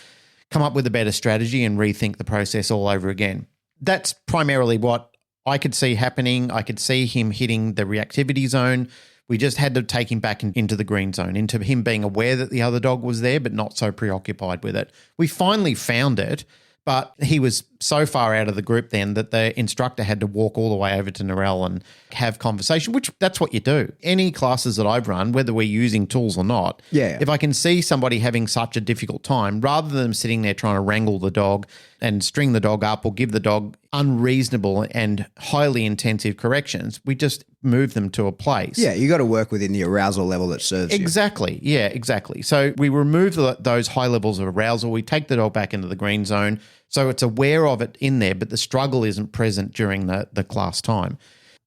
come up with a better strategy and rethink the process all over again. That's primarily what I could see happening. I could see him hitting the reactivity zone. We just had to take him back into the green zone, into him being aware that the other dog was there, but not so preoccupied with it. We finally found it. But he was so far out of the group then that the instructor had to walk all the way over to Narelle and have conversation, which that's what you do. Any classes that I've run, whether we're using tools or not, if I can see somebody having such a difficult time, rather than sitting there trying to wrangle the dog and string the dog up or give the dog unreasonable and highly intensive corrections, we just move them to a place. You got to work within the arousal level that serves you. Exactly. Exactly. So we remove those high levels of arousal. We take the dog back into the green zone. So it's aware of it in there, but the struggle isn't present during the class time.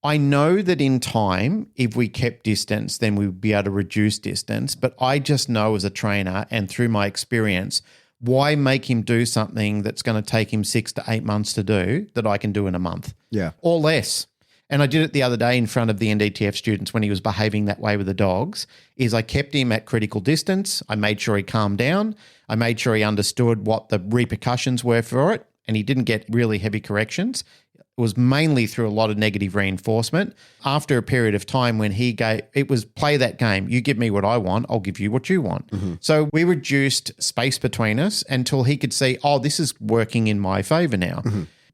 I know that in time, if we kept distance, then we would be able to reduce distance. But I just know as a trainer and through my experience, why make him do something that's going to take him 6 to 8 months to do that I can do in a month? Or less. And I did it the other day in front of the NDTF students when he was behaving that way with the dogs, is I kept him at critical distance. I made sure he calmed down. I made sure he understood what the repercussions were for it, and he didn't get really heavy corrections. was mainly through a lot of negative reinforcement. After a period of time when it was play that game. You give me what I want, I'll give you what you want. So we reduced space between us until he could see, oh, this is working in my favor now.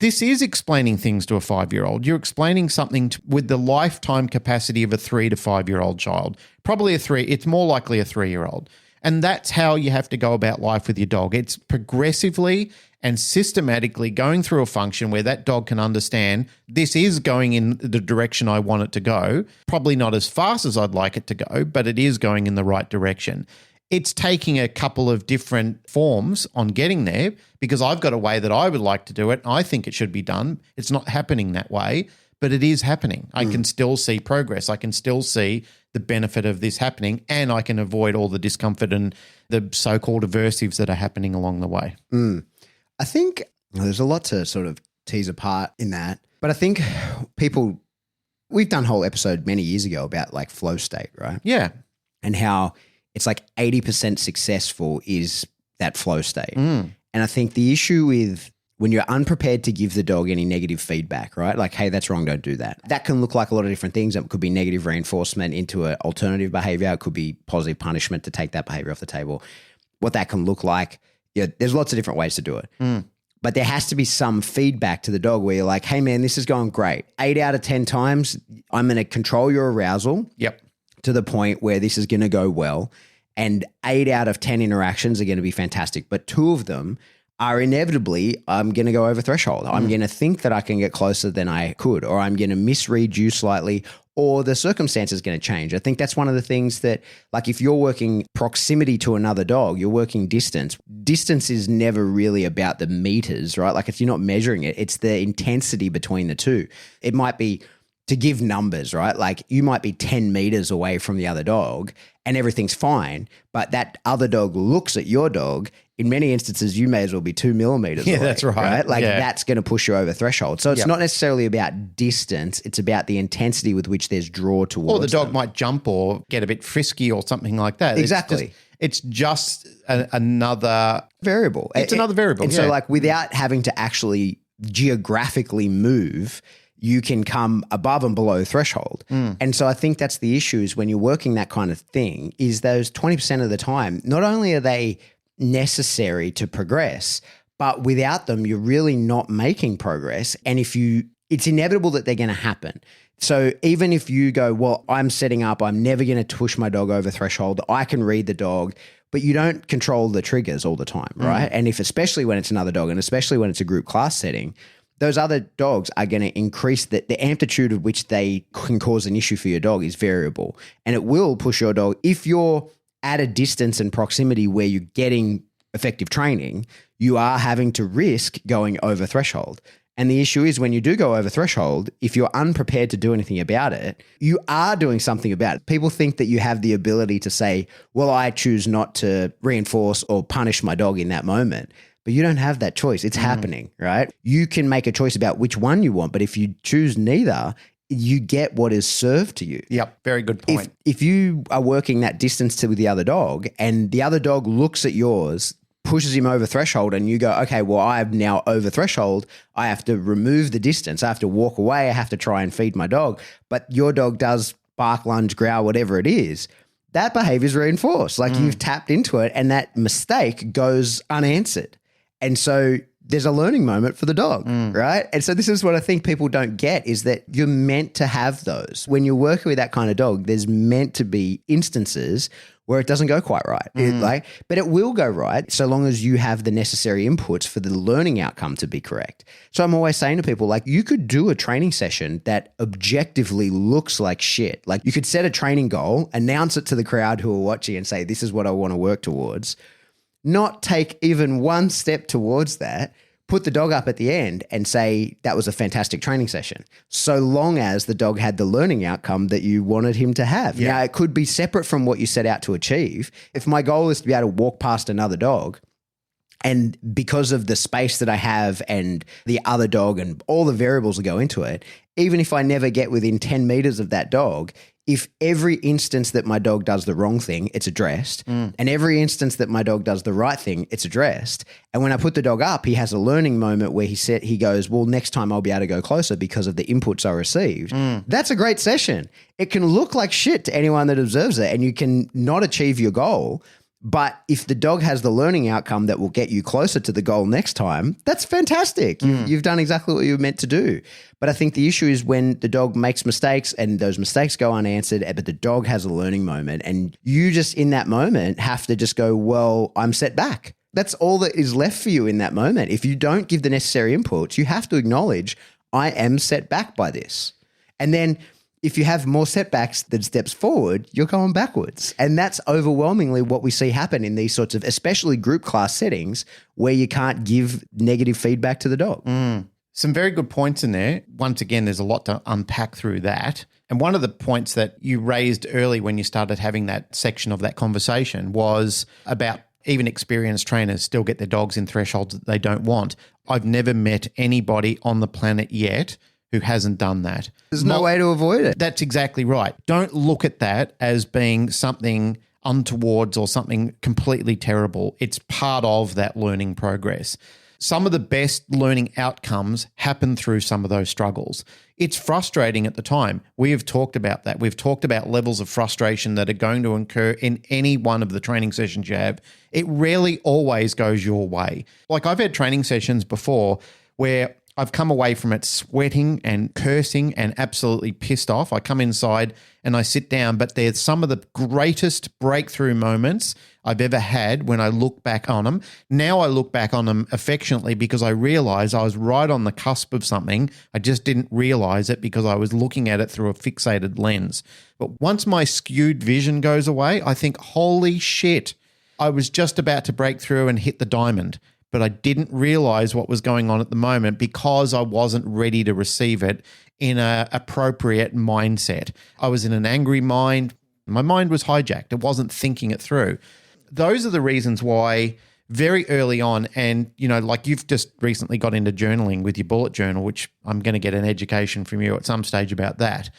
This is explaining things to a 5-year-old. You're explaining something with the lifetime capacity of a 3 to 5-year-old child. Probably it's more likely a 3-year-old. And that's how you have to go about life with your dog. It's progressively and systematically going through a function where that dog can understand this is going in the direction I want it to go. Probably not as fast as I'd like it to go, but it is going in the right direction. It's taking a couple of different forms on getting there because I've got a way that I would like to do it. I think it should be done. It's not happening that way, but it is happening. I can still see progress. I can still see the benefit of this happening, and I can avoid all the discomfort and the so-called aversives that are happening along the way. I think there's a lot to sort of tease apart in that, but I think we've done a whole episode many years ago about like flow state, right? Yeah. And how it's like 80% successful is that flow state. And I think the issue with when you're unprepared to give the dog any negative feedback, right? Like, hey, that's wrong, don't do that. That can look like a lot of different things. It could be negative reinforcement into an alternative behavior. It could be positive punishment to take that behavior off the table. What that can look like, there's lots of different ways to do it. But there has to be some feedback to the dog where you're like, hey, man, this is going great. 8 out of 10 times, I'm going to control your arousal to the point where this is going to go well. And 8 out of 10 interactions are going to be fantastic. But 2 of them are inevitably, I'm going to go over threshold. I'm going to think that I can get closer than I could, or I'm going to misread you slightly, or the circumstance is going to change. I think that's one of the things that, like if you're working proximity to another dog, you're working distance. Distance is never really about the meters, right? Like if you're not measuring it, it's the intensity between the two. It might be, to give numbers, right? Like you might be 10 meters away from the other dog and everything's fine, but that other dog looks at your dog. In many instances, you may as well be 2 millimeters away. That's right. Like that's going to push you over threshold. So it's not necessarily about distance. It's about the intensity with which there's draw towards Or the dog them. might jump or get a bit frisky or something like that. Exactly. It's just another variable. It's another variable. And so like without having to actually geographically move, you can come above and below threshold. And so I think that's the issue is when you're working that kind of thing is those 20% of the time, not only are they necessary to progress, but without them, you're really not making progress. And it's inevitable that they're going to happen. So even if you go, well, I'm setting up, I'm never going to push my dog over threshold. I can read the dog, but you don't control the triggers all the time, right? And especially when it's another dog and especially when it's a group class setting, those other dogs are going to increase the amplitude at which they can cause an issue for your dog is variable. And it will push your dog. If you're at a distance and proximity where you're getting effective training, you are having to risk going over threshold. And the issue is when you do go over threshold, if you're unprepared to do anything about it, you are doing something about it. People think that you have the ability to say, well, I choose not to reinforce or punish my dog in that moment. But you don't have that choice. It's happening, right? You can make a choice about which one you want, but if you choose neither, you get what is served to you. Yep, very good point. If you are working that distance to the other dog and the other dog looks at yours, pushes him over threshold and you go, okay, well, I'm now over threshold. I have to remove the distance. I have to walk away. I have to try and feed my dog. But your dog does bark, lunge, growl, whatever it is. That behavior is reinforced. Like you've tapped into it and that mistake goes unanswered. And so there's a learning moment for the dog, right? And so this is what I think people don't get is that you're meant to have those. When you're working with that kind of dog, there's meant to be instances where it doesn't go quite right. But it will go right so long as you have the necessary inputs for the learning outcome to be correct. So I'm always saying to people, like, you could do a training session that objectively looks like shit. Like you could set a training goal, announce it to the crowd who are watching and say, this is what I want to work towards. Not take even one step towards that, put the dog up at the end and say that was a fantastic training session, so long as the dog had the learning outcome that you wanted him to have. Now, it could be separate from what you set out to achieve. If my goal is to be able to walk past another dog, and because of the space that I have and the other dog and all the variables that go into it, even if I never get within 10 meters of that dog, if every instance that my dog does the wrong thing, it's addressed, and every instance that my dog does the right thing, it's addressed. And when I put the dog up, he has a learning moment where he goes, well, next time I'll be able to go closer because of the inputs I received. That's a great session. It can look like shit to anyone that observes it, and you can not achieve your goal. But if the dog has the learning outcome that will get you closer to the goal next time, that's fantastic. You've done exactly what you were meant to do. But I think the issue is when the dog makes mistakes and those mistakes go unanswered, but the dog has a learning moment and you just in that moment have to just go, well, I'm set back. That's all that is left for you in that moment. If you don't give the necessary inputs, you have to acknowledge, I am set back by this. And then if you have more setbacks than steps forward, you're going backwards. And that's overwhelmingly what we see happen in these sorts of, especially group class settings where you can't give negative feedback to the dog. Some very good points in there. Once again, there's a lot to unpack through that. And one of the points that you raised early when you started having that section of that conversation was about even experienced trainers still get their dogs in thresholds that they don't want. I've never met anybody on the planet yet who hasn't done that. There's no way to avoid it. That's exactly right. Don't look at that as being something untowards or something completely terrible. It's part of that learning progress. Some of the best learning outcomes happen through some of those struggles. It's frustrating at the time. We have talked about that. We've talked about levels of frustration that are going to occur in any one of the training sessions you have. It rarely always goes your way. Like I've had training sessions before where I've come away from it sweating and cursing and absolutely pissed off. I come inside and I sit down, but they're some of the greatest breakthrough moments I've ever had when I look back on them. Now I look back on them affectionately because I realize I was right on the cusp of something. I just didn't realize it because I was looking at it through a fixated lens. But once my skewed vision goes away, I think, holy shit, I was just about to break through and hit the diamond. But I didn't realize what was going on at the moment because I wasn't ready to receive it in an appropriate mindset. I was in an angry mind. My mind was hijacked. It wasn't thinking it through. Those are the reasons why very early on, and, you know, like you've just recently got into journaling with your bullet journal, which I'm going to get an education from you at some stage about that.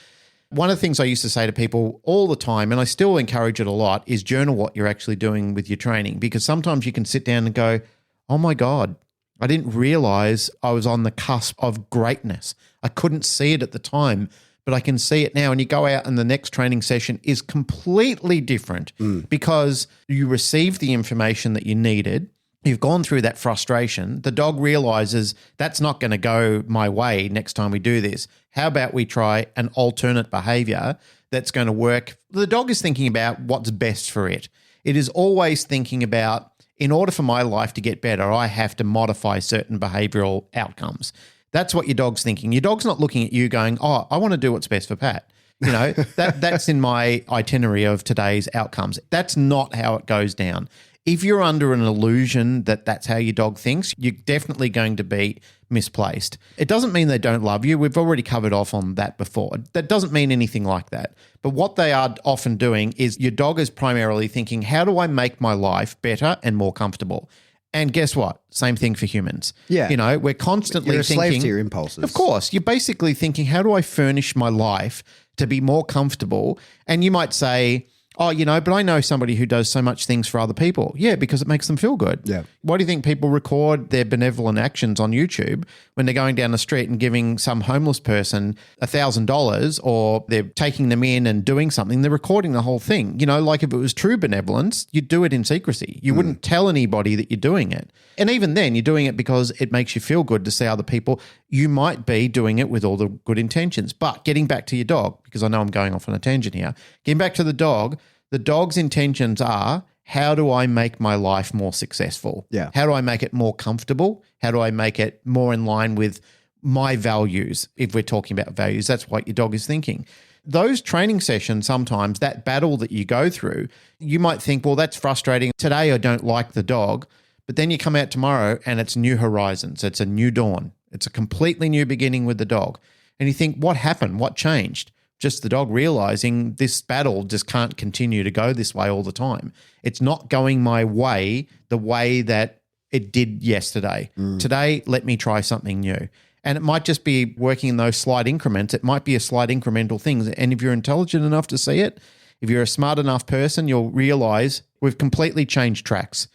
One of the things I used to say to people all the time, and I still encourage it a lot, is journal what you're actually doing with your training, because sometimes you can sit down and go, oh my God, I didn't realize I was on the cusp of greatness. I couldn't see it at the time, but I can see it now. And you go out and the next training session is completely different because you received the information that you needed. You've gone through that frustration. The dog realizes that's not going to go my way next time we do this. How about we try an alternate behavior that's going to work? The dog is thinking about what's best for it. It is always thinking about, in order for my life to get better, I have to modify certain behavioral outcomes. That's what your dog's thinking. Your dog's not looking at you going, oh, I want to do what's best for Pat. You know, that's in my itinerary of today's outcomes. That's not how it goes down. If you're under an illusion that that's how your dog thinks, you're definitely going to be misplaced. It doesn't mean they don't love you. We've already covered off on that before. That doesn't mean anything like that. But what they are often doing is your dog is primarily thinking, how do I make my life better and more comfortable? And guess what? Same thing for humans. Yeah. You know, we're constantly You're a thinking. slave to your impulses. Of course. You're basically thinking, how do I furnish my life to be more comfortable? And you might say, oh, you know, but I know somebody who does so much things for other people. Yeah, because it makes them feel good. Yeah. Why do you think people record their benevolent actions on YouTube when they're going down the street and giving some homeless person $1,000 or they're taking them in and doing something? They're recording the whole thing. You know, like if it was true benevolence, you'd do it in secrecy. You wouldn't tell anybody that you're doing it. And even then, you're doing it because it makes you feel good to see other people. You might be doing it with all the good intentions. But getting back to your dog, because I know I'm going off on a tangent here, getting back to the dog's intentions are, how do I make my life more successful? Yeah. How do I make it more comfortable? How do I make it more in line with my values? If we're talking about values, that's what your dog is thinking. Those training sessions, sometimes that battle that you go through, you might think, well, that's frustrating. Today I don't like the dog, but then you come out tomorrow and it's new horizons. It's a new dawn. It's a completely new beginning with the dog. And you think, what happened? What changed? Just the dog realizing this battle just can't continue to go this way all the time. It's not going my way the way that it did yesterday. Today, let me try something new. And it might just be working in those slight increments. It might be a slight incremental thing. And if you're intelligent enough to see it, if you're a smart enough person, you'll realize we've completely changed tracks.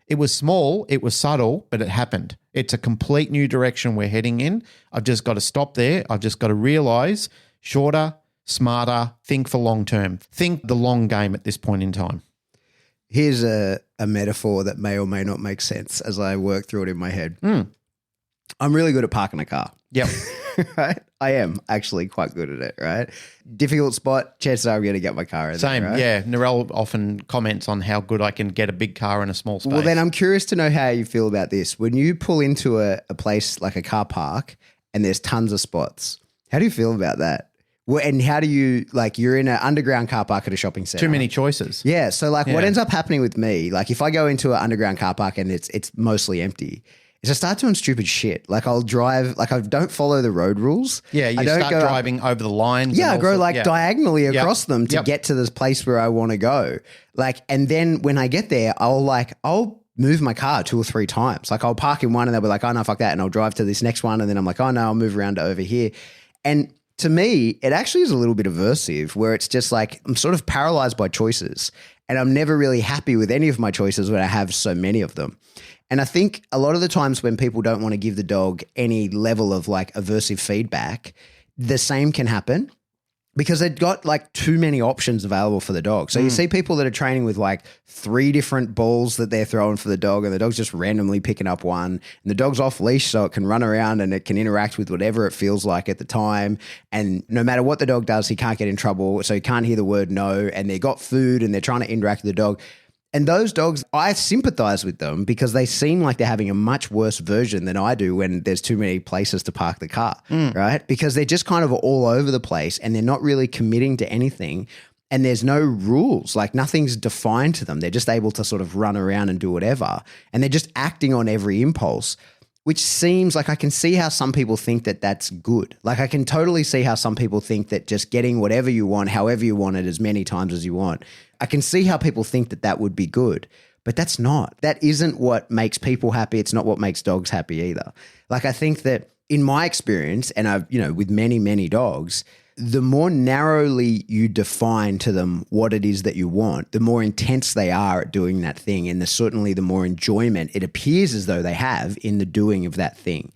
It was small, it was subtle, but it happened. It's a complete new direction we're heading in. I've just got to stop there. I've just got to realize shorter, smarter, think for long term. Think the long game at this point in time. Here's a metaphor that may or may not make sense as I work through it in my head. I'm really good at parking a car. Yep. Right? I am actually quite good at it, right? Difficult spot, chances are I'm going to get my car in Same, there, right? yeah. Narelle often comments on how good I can get a big car in a small space. Well, then I'm curious to know how you feel about this. When you pull into a place like a car park and there's tons of spots, how do you feel about that? Well, and how do you, like, you're in an underground car park at a shopping center. Too many choices. Yeah. So, like, what Yeah. ends up happening with me, like, if I go into an underground car park and it's mostly empty, is I start doing stupid shit. Like, I'll drive, like, I don't follow the road rules. Yeah, you I don't start go driving over the lines. Yeah, I and go also- like yeah. diagonally across them to Yep. get to this place where I want to go. Like, and then when I get there, I'll move my car 2 or 3 times. Like, I'll park in one and they'll be like, oh no, fuck that. And I'll drive to this next one. And then I'm like, oh no, I'll move around to over here. And to me, it actually is a little bit aversive where it's just like, I'm sort of paralyzed by choices and I'm never really happy with any of my choices when I have so many of them. And I think a lot of the times when people don't want to give the dog any level of like aversive feedback, the same can happen because they've got like too many options available for the dog. So you see people that are training with like 3 different balls that they're throwing for the dog and the dog's just randomly picking up one and the dog's off leash so it can run around and it can interact with whatever it feels like at the time. And no matter what the dog does, he can't get in trouble. So he can't hear the word no and they've got food and they're trying to interact with the dog. And those dogs, I sympathize with them because they seem like they're having a much worse version than I do when there's too many places to park the car, right? Because they're just kind of all over the place and they're not really committing to anything and there's no rules, like nothing's defined to them. They're just able to sort of run around and do whatever and they're just acting on every impulse, which seems like I can see how some people think that that's good. Like I can totally see how some people think that just getting whatever you want, however you want it, as many times as you want. I can see how people think that that would be good, but that's not. That isn't what makes people happy. It's not what makes dogs happy either. Like I think that in my experience, and I've, with many, many dogs, the more narrowly you define to them what it is that you want, the more intense they are at doing that thing. And certainly the more enjoyment it appears as though they have in the doing of that thing.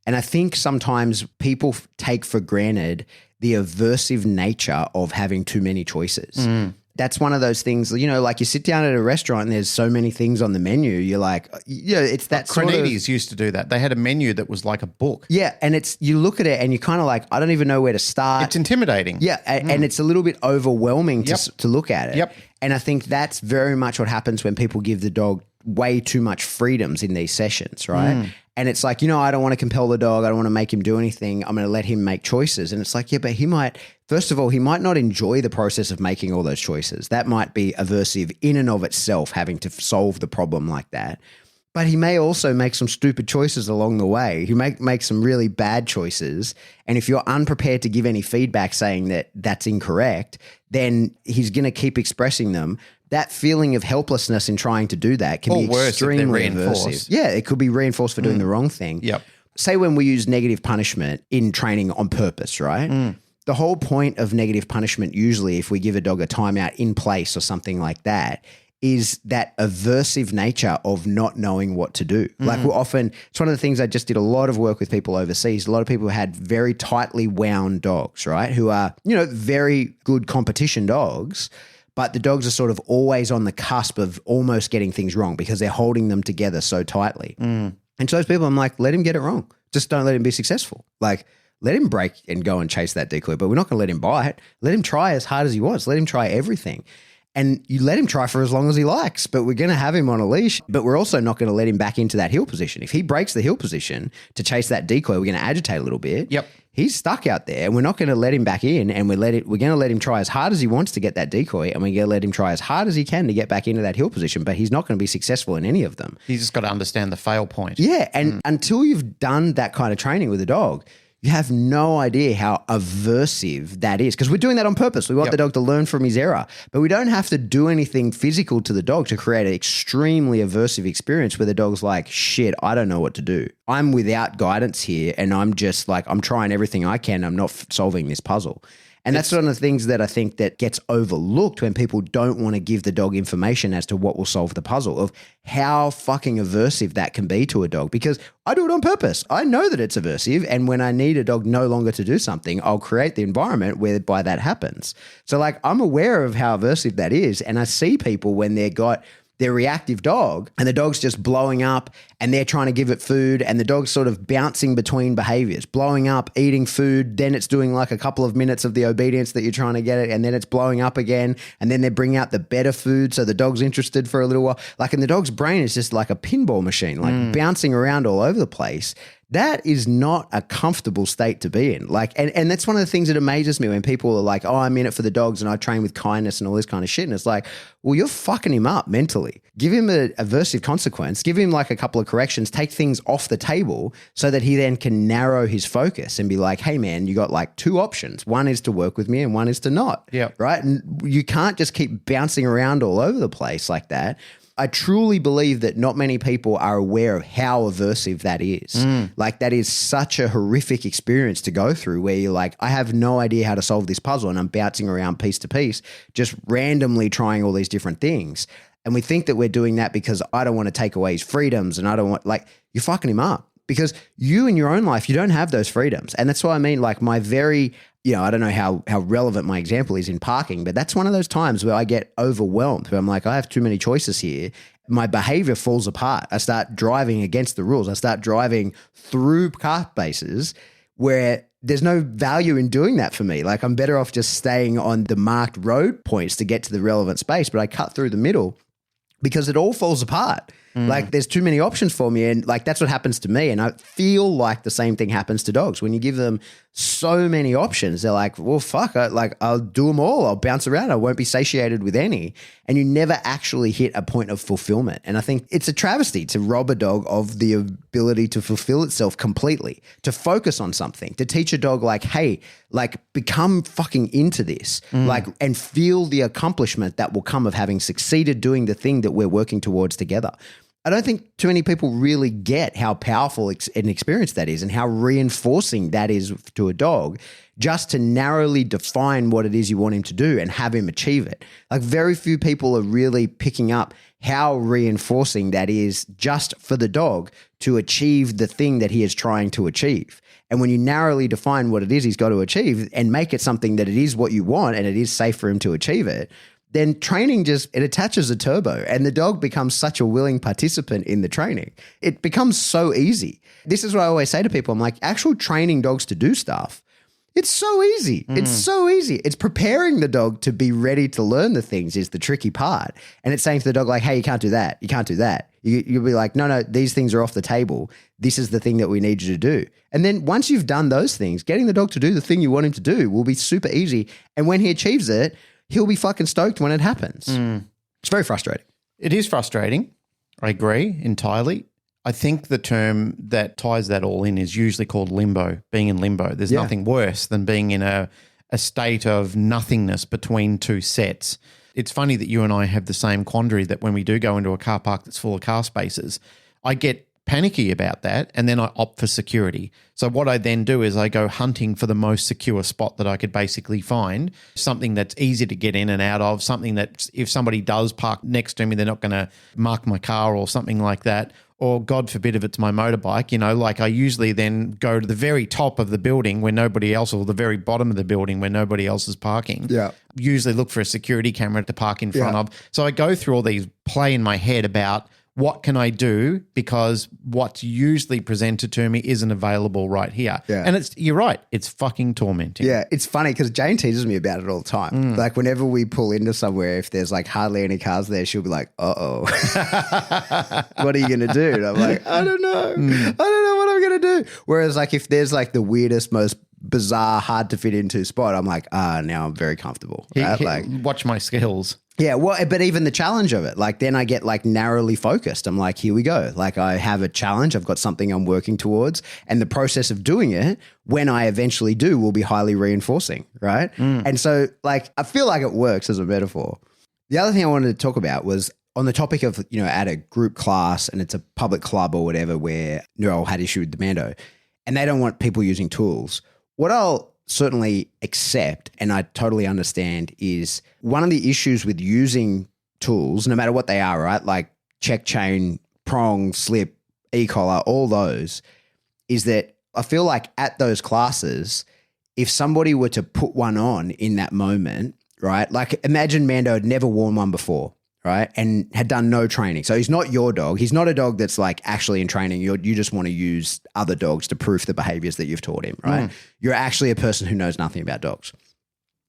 And I think sometimes people take for granted the aversive nature of having too many choices. That's one of those things, like you sit down at a restaurant and there's so many things on the menu. You're like, it's that sort of. Cronides used to do that. They had a menu that was like a book. Yeah. And you look at it and you're kind of like, I don't even know where to start. It's intimidating. Yeah. And it's a little bit overwhelming to look at it. Yep. And I think that's very much what happens when people give the dog way too much freedoms in these sessions, right? And it's like, I don't want to compel the dog. I don't want to make him do anything. I'm going to let him make choices. And it's like, yeah, but he might not enjoy the process of making all those choices. That might be aversive in and of itself, having to solve the problem like that. But he may also make some stupid choices along the way. He may make some really bad choices. And if you're unprepared to give any feedback saying that that's incorrect, then he's going to keep expressing them. That feeling of helplessness in trying to do that can be extremely aversive. Yeah, it could be reinforced for doing the wrong thing. Yep. Say when we use negative punishment in training on purpose, right? The whole point of negative punishment, usually if we give a dog a timeout in place or something like that, is that aversive nature of not knowing what to do. Like it's one of the things I just did a lot of work with people overseas. A lot of people who had very tightly wound dogs, right? Who are, very good competition dogs, but the dogs are sort of always on the cusp of almost getting things wrong because they're holding them together so tightly. And to those people, I'm like, let him get it wrong. Just don't let him be successful. Like, let him break and go and chase that decoy, but we're not going to let him bite. Let him try as hard as he wants. Let him try everything. And you let him try for as long as he likes, but we're going to have him on a leash, but we're also not going to let him back into that heel position. If he breaks the heel position to chase that decoy, we're going to agitate a little bit. Yep. He's stuck out there and we're not going to let him back in and we're going to let him try as hard as he wants to get that decoy and we're going to let him try as hard as he can to get back into that heel position, but he's not going to be successful in any of them. He's just got to understand the fail point. Yeah. And until you've done that kind of training with a dog, You have no idea how aversive that is, because we're doing that on purpose. We want the dog to learn from his error, but we don't have to do anything physical to the dog to create an extremely aversive experience where the dog's like, shit, I don't know what to do. I'm without guidance here, and I'm just like, I'm trying everything I can. I'm not solving this puzzle. And that's one of the things that I think that gets overlooked when people don't want to give the dog information as to what will solve the puzzle, of how fucking aversive that can be to a dog. Because I do it on purpose. I know that it's aversive. And when I need a dog no longer to do something, I'll create the environment whereby that happens. So like, I'm aware of how aversive that is. And I see people when they've got their reactive dog and the dog's just blowing up and they're trying to give it food and the dog's sort of bouncing between behaviors, blowing up, eating food, then it's doing like a couple of minutes of the obedience that you're trying to get it, and then it's blowing up again, and then they bring out the better food so the dog's interested for a little while. Like, and the dog's brain is just like a pinball machine, like bouncing around all over the place. That is not a comfortable state to be in. Like, and that's one of the things that amazes me when people are like, oh, I'm in it for the dogs and I train with kindness and all this kind of shit. And it's like, well, you're fucking him up mentally. Give him an aversive consequence. Give him like a couple of corrections. Take things off the table so that he then can narrow his focus and be like, hey, man, you got like two options. One is to work with me and one is to not. Yeah. Right. And you can't just keep bouncing around all over the place like that. I truly believe that not many people are aware of how aversive that is. Like, that is such a horrific experience to go through, where you're like, I have no idea how to solve this puzzle and I'm bouncing around piece to piece, just randomly trying all these different things. And we think that we're doing that because I don't want to take away his freedoms, and I don't want, like, you're fucking him up, because you in your own life, you don't have those freedoms. And that's what I mean. Like, my very, I don't know how relevant my example is in parking, but that's one of those times where I get overwhelmed, where I'm like, I have too many choices here. My behavior falls apart. I start driving against the rules. I start driving through car spaces where there's no value in doing that for me. Like, I'm better off just staying on the marked road points to get to the relevant space, but I cut through the middle because it all falls apart. Like, there's too many options for me. And like, that's what happens to me. And I feel like the same thing happens to dogs. When you give them so many options, they're like, well, fuck, I'll do them all. I'll bounce around. I won't be satiated with any. And you never actually hit a point of fulfillment. And I think it's a travesty to rob a dog of the ability to fulfill itself completely, to focus on something, to teach a dog like, hey, like, become fucking into this, like, and feel the accomplishment that will come of having succeeded doing the thing that we're working towards together. I don't think too many people really get how powerful an experience that is and how reinforcing that is to a dog, just to narrowly define what it is you want him to do and have him achieve it. Like, very few people are really picking up how reinforcing that is just for the dog to achieve the thing that he is trying to achieve. And when you narrowly define what it is he's got to achieve and make it something that it is what you want and it is safe for him to achieve it, then training it attaches a turbo and the dog becomes such a willing participant in the training. It becomes so easy. This is what I always say to people. I'm like, actual training dogs to do stuff, it's so easy. It's so easy. It's preparing the dog to be ready to learn the things is the tricky part. And it's saying to the dog like, hey, you can't do that. You can't do that. You'll be like, no, these things are off the table. This is the thing that we need you to do. And then once you've done those things, getting the dog to do the thing you want him to do will be super easy. And when he achieves it, he'll be fucking stoked when it happens. It's very frustrating. It is frustrating. I agree entirely. I think the term that ties that all in is usually called limbo, being in limbo. There's nothing worse than being in a state of nothingness between two sets. It's funny that you and I have the same quandary, that when we do go into a car park that's full of car spaces, I get panicky about that, and then I opt for security. So what I then do is I go hunting for the most secure spot that I could basically find, something that's easy to get in and out of, something that if somebody does park next to me, they're not going to mark my car or something like that. Or God forbid if it's my motorbike, like I usually then go to the very top of the building where nobody else, or the very bottom of the building where nobody else is parking. Yeah. Usually look for a security camera to park in front of. So I go through all these, play in my head about what can I do, because what's usually presented to me isn't available right here. Yeah. And you're right, it's fucking tormenting. Yeah, it's funny because Jane teases me about it all the time. Like, whenever we pull into somewhere, if there's like hardly any cars there, she'll be like, uh-oh. What are you going to do? And I'm like, I don't know. I don't know what I'm going to do. Whereas like if there's like the weirdest, most bizarre, hard to fit into spot, I'm like, now I'm very comfortable. Right? Like, watch my skills. yeah, well, but even the challenge of it, like then I get like narrowly focused. I'm like, here we go. Like I have a challenge. I've got something I'm working towards. And the process of doing it, when I eventually do, will be highly reinforcing, right? And so like, I feel like it works as a metaphor. The other thing I wanted to talk about was on the topic of, at a group class and it's a public club or whatever where Neural had issue with Mando and they don't want people using tools. What I'll certainly accept, and I totally understand, is one of the issues with using tools, no matter what they are, right? Like check chain, prong, slip, e-collar, all those, is that I feel like at those classes, if somebody were to put one on in that moment, right? Like imagine Mando had never worn one before, right? And had done no training. So he's not your dog. He's not a dog that's like actually in training. You just want to use other dogs to proof the behaviors that you've taught him, right? You're actually a person who knows nothing about dogs.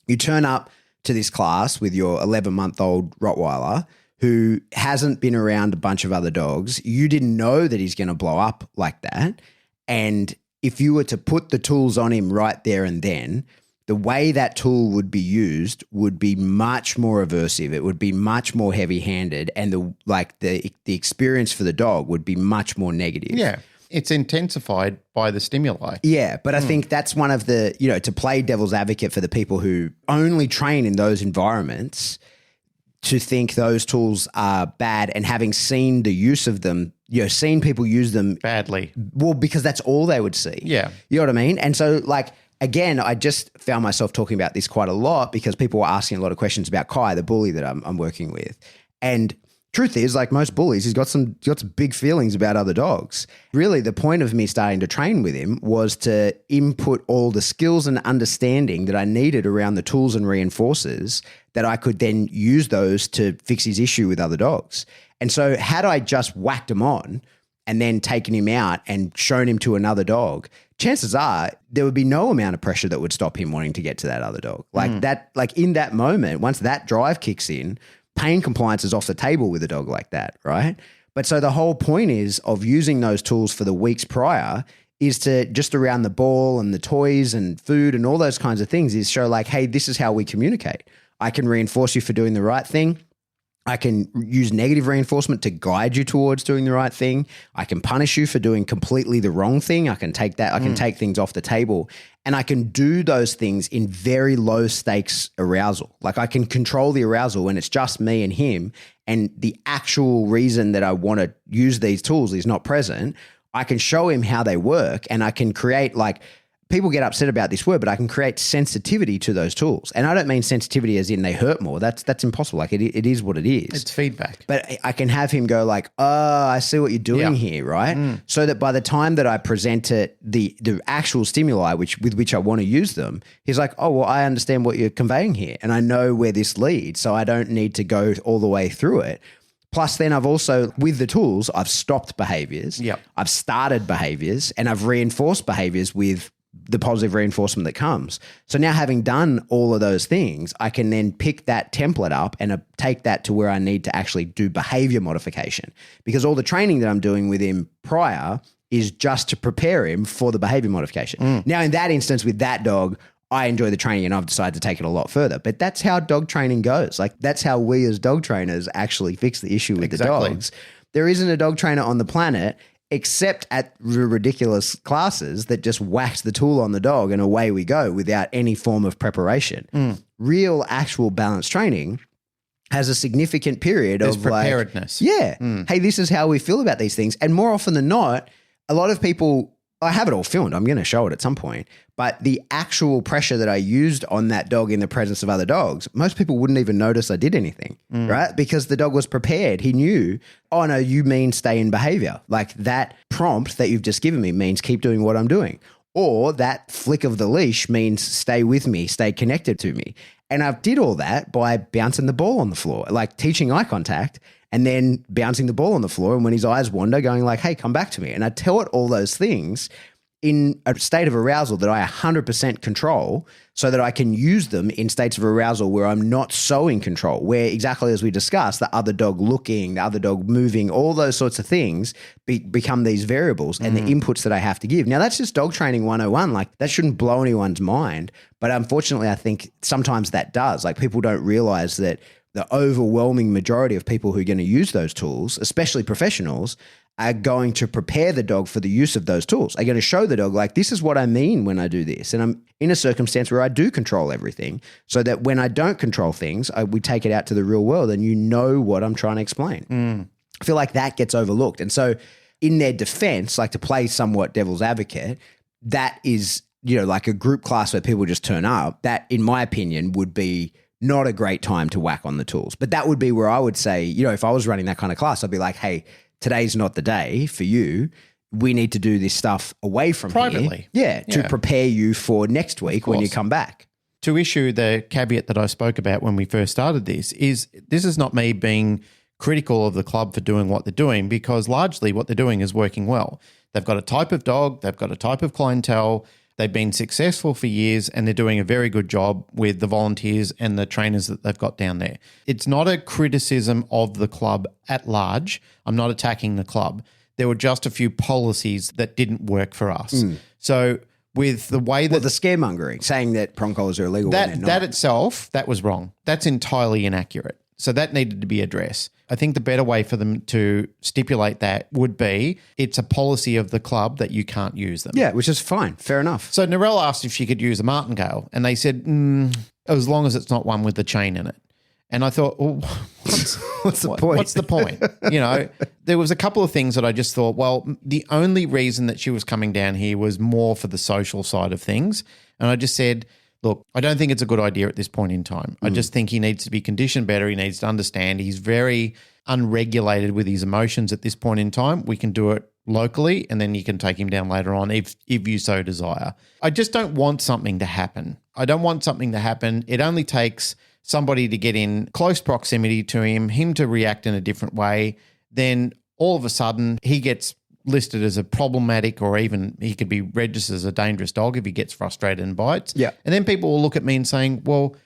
You turn up to this class with your 11-month-old Rottweiler who hasn't been around a bunch of other dogs. You didn't know that he's going to blow up like that. And if you were to put the tools on him right there and then, the way that tool would be used would be much more aversive. It would be much more heavy-handed, and the experience for the dog would be much more negative. Yeah, it's intensified by the stimuli. Yeah, but I think that's one of the, to play devil's advocate for the people who only train in those environments, to think those tools are bad, and having seen the use of them, seen people use them Badly. Well, because that's all they would see. Yeah. You know what I mean? And so like, again, I just found myself talking about this quite a lot because people were asking a lot of questions about Kai, the bully that I'm working with. And truth is, like most bullies, he's got some big feelings about other dogs. Really, the point of me starting to train with him was to input all the skills and understanding that I needed around the tools and reinforcers that I could then use those to fix his issue with other dogs. And so had I just whacked him on and then taken him out and shown him to another dog, chances are there would be no amount of pressure that would stop him wanting to get to that other dog. Like that, like in that moment, once that drive kicks in, pain compliance is off the table with a dog like that, right? But so the whole point is of using those tools for the weeks prior is to just around the ball and the toys and food and all those kinds of things is show like, hey, this is how we communicate. I can reinforce you for doing the right thing. I can use negative reinforcement to guide you towards doing the right thing. I can punish you for doing completely the wrong thing. I can take that. I can take things off the table, and I can do those things in very low stakes arousal. Like I can control the arousal when it's just me and him, and the actual reason that I want to use these tools is not present. I can show him how they work, and I can create like, people get upset about this word, but I can create sensitivity to those tools. And I don't mean sensitivity as in they hurt more. That's impossible. Like it is what it is. It's feedback. But I can have him go like, oh, I see what you're doing here, right? So that by the time that I present it, the actual stimuli with which I want to use them, he's like, oh, well, I understand what you're conveying here. And I know where this leads. So I don't need to go all the way through it. Plus, then I've also, with the tools, I've stopped behaviors. Yep. I've started behaviors, and I've reinforced behaviors with the positive reinforcement that comes. So now having done all of those things, I can then pick that template up and take that to where I need to actually do behavior modification, because all the training that I'm doing with him prior is just to prepare him for the behavior modification. Now, in that instance with that dog, I enjoy the training and I've decided to take it a lot further. But that's how dog training goes. Like that's how we as dog trainers actually fix the issue with the dogs. There isn't a dog trainer on the planet except at ridiculous classes that just whacks the tool on the dog and away we go without any form of preparation. Real, actual balanced training has a significant period of preparedness. Like, hey, this is how we feel about these things. And more often than not, a lot of people, I have it all filmed. I'm going to show it at some point. But the actual pressure that I used on that dog in the presence of other dogs, most people wouldn't even notice I did anything, right? Because the dog was prepared. He knew, oh, no, you mean stay in behavior. Like that prompt that you've just given me means keep doing what I'm doing. Or that flick of the leash means stay with me, stay connected to me. And I did all that by bouncing the ball on the floor, like teaching eye contact and then bouncing the ball on the floor. And when his eyes wander, going like, hey, come back to me. And I tell it all those things in a state of arousal that I 100% control so that I can use them in states of arousal where I'm not so in control, where exactly as we discussed, the other dog looking, the other dog moving, all those sorts of things become these variables and the inputs that I have to give. Now, that's just dog training 101. Like, that shouldn't blow anyone's mind. But unfortunately, I think sometimes that does. Like, people don't realize that the overwhelming majority of people who are going to use those tools, especially professionals, are going to prepare the dog for the use of those tools. Are going to show the dog, like, this is what I mean when I do this. And I'm in a circumstance where I do control everything, so that when I don't control things, we take it out to the real world and you know what I'm trying to explain. I feel like that gets overlooked. And so in their defense, like, to play somewhat devil's advocate, that is, like a group class where people just turn up, that, in my opinion, would be not a great time to whack on the tools. But that would be where I would say, if I was running that kind of class, I'd be like, hey, today's not the day for you. We need to do this stuff away from privately. Here. Yeah, to prepare you for next week when you come back. To issue the caveat that I spoke about when we first started this is not me being critical of the club for doing what they're doing, because largely what they're doing is working well. They've got a type of dog, they've got a type of clientele, they've been successful for years, and they're doing a very good job with the volunteers and the trainers that they've got down there. It's not a criticism of the club at large. I'm not attacking the club. There were just a few policies that didn't work for us. So with the way that... the scaremongering, saying that prong collars are illegal. That itself, that was wrong. That's entirely inaccurate. So that needed to be addressed. I think the better way for them to stipulate that would be it's a policy of the club that you can't use them. Yeah, which is fine. Fair enough. So Narelle asked if she could use a martingale, and they said, as long as it's not one with the chain in it. And I thought, what's the point? What's the point? There was a couple of things that I just thought, well, the only reason that she was coming down here was more for the social side of things. And I just said, look, I don't think it's a good idea at this point in time. I just think he needs to be conditioned better. He needs to understand he's very unregulated with his emotions at this point in time. We can do it locally, and then you can take him down later on if you so desire. I just don't want something to happen. I don't want something to happen. It only takes somebody to get in close proximity to him to react in a different way. Then all of a sudden he gets listed as a problematic, or even he could be registered as a dangerous dog if he gets frustrated and bites. Yeah. And then people will look at me and saying, well,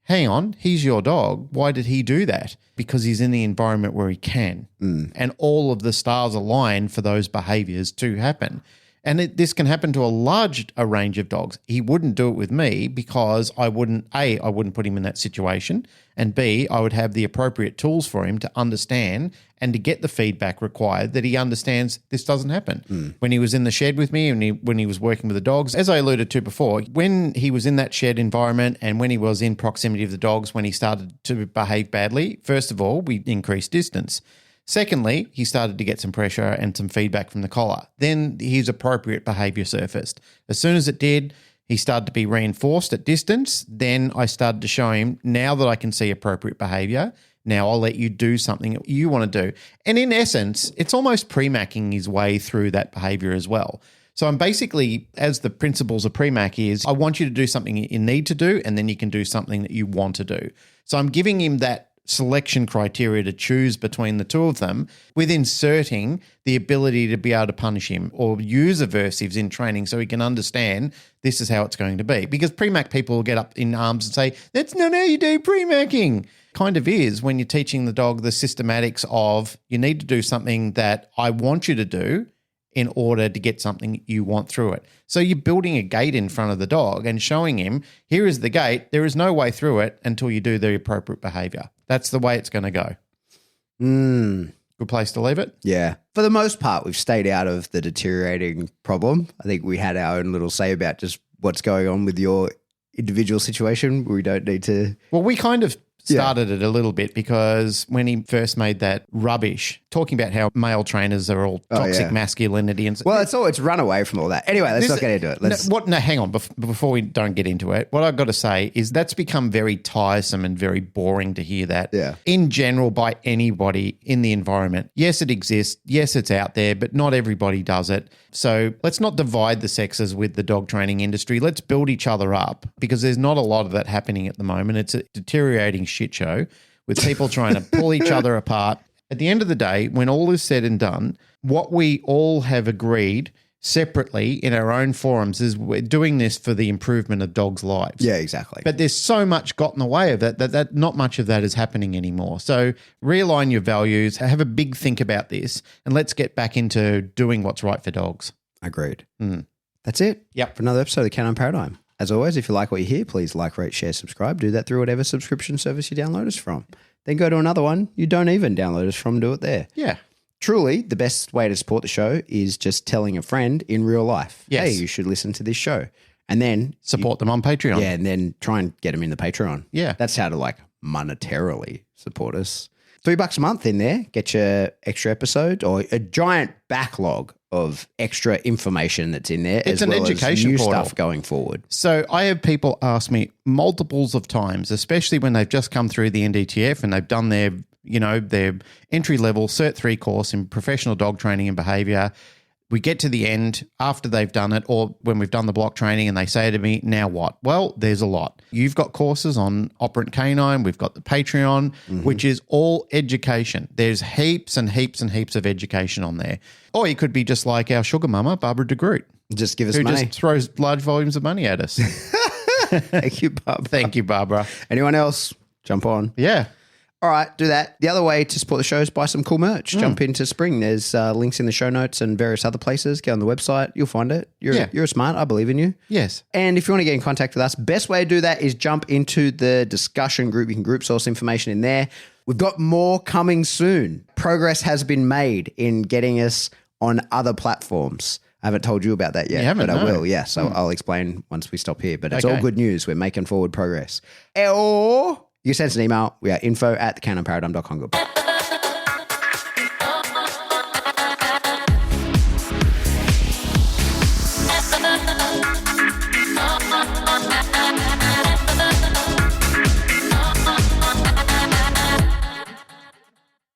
hang on, he's your dog. Why did he do that? Because he's in the environment where he can. And all of the stars align for those behaviors to happen. And this can happen to a range of dogs. He wouldn't do it with me because I wouldn't put him in that situation, and B, I would have the appropriate tools for him to understand and to get the feedback required that he understands this doesn't happen. When he was in the shed with me and when he was working with the dogs, as I alluded to before, when he was in that shed environment and when he was in proximity of the dogs, when he started to behave badly, first of all, we increased distance. Secondly, he started to get some pressure and some feedback from the collar. Then his appropriate behavior surfaced. As soon as it did, he started to be reinforced at distance. Then I started to show him, now that I can see appropriate behavior, now I'll let you do something that you want to do. And in essence, it's almost premacking his way through that behavior as well. So I'm basically, as the principles of Premack is, I want you to do something you need to do, and then you can do something that you want to do. So I'm giving him that selection criteria to choose between the two of them, with inserting the ability to be able to punish him or use aversives in training so he can understand this is how it's going to be. Because Premack people will get up in arms and say, that's not how you do Premacking. Kind of is when you're teaching the dog the systematics of you need to do something that I want you to do in order to get something you want through it. So you're building a gate in front of the dog and showing him, here is the gate. There is no way through it until you do the appropriate behavior. That's the way it's going to go. Good place to leave it? Yeah. For the most part, we've stayed out of the deteriorating problem. I think we had our own little say about just what's going on with your individual situation. We don't need to... Well, we kind of started it a little bit because when he first made that rubbish, talking about how male trainers are all toxic masculinity. And well, it's run away from all that. Anyway, let's not get into it. Hang on. Before we don't get into it, what I've got to say is that's become very tiresome and very boring to hear that in general by anybody in the environment. Yes, it exists. Yes, it's out there, but not everybody does it. So let's not divide the sexes with the dog training industry. Let's build each other up, because there's not a lot of that happening at the moment. It's a deteriorating shit show with people trying to pull each other apart. At the end of the day, when all is said and done, what we all have agreed separately in our own forums is we're doing this for the improvement of dogs' lives. Yeah, exactly. But there's so much got in the way of it that not much of that is happening anymore. So realign your values, have a big think about this, and let's get back into doing what's right for dogs. Agreed. That's it. Yep. For another episode of the Canine Paradigm. As always, if you like what you hear, please like, rate, share, subscribe. Do that through whatever subscription service you download us from. Then go to another one you don't even download us from, do it there. Yeah. Truly, the best way to support the show is just telling a friend in real life, Yes. hey, you should listen to this show. And then Support them on Patreon. yeah, and then try and get them in the Patreon. Yeah. That's how to like monetarily support us. $3 a month in there, get your extra episode or a giant backlog of extra information that's in there. It's as an well education as new portal. stuff going forward. So I have people ask me multiples of times, especially when they've just come through the NDTF and they've done their entry-level Cert 3 course in professional dog training and behaviour. We get to the end after they've done it or when we've done the block training and they say to me, now what? Well, there's a lot. You've got courses on Operant Canine. We've got the Patreon, which is all education. There's heaps and heaps and heaps of education on there. Or you could be just like our sugar mama, Barbara de Groot, Just give us who money. just throws large volumes of money at us. Thank you, Bob. Thank you, Barbara. Anyone else? Jump on. Yeah. All right, do that. The other way to support the show is buy some cool merch. Jump into spring. There's links in the show notes and various other places. Get on the website. You'll find it. You're smart. I believe in you. Yes. And if you want to get in contact with us, best way to do that is jump into the discussion group. You can group source information in there. We've got more coming soon. Progress has been made in getting us on other platforms. I haven't told you about that yet, You haven't, but I no. will. Yeah, so I'll explain once we stop here. But it's Okay. all good news. We're making forward progress. Or you can send us an email. We are info@thecaninparadigm.com. Goodbye.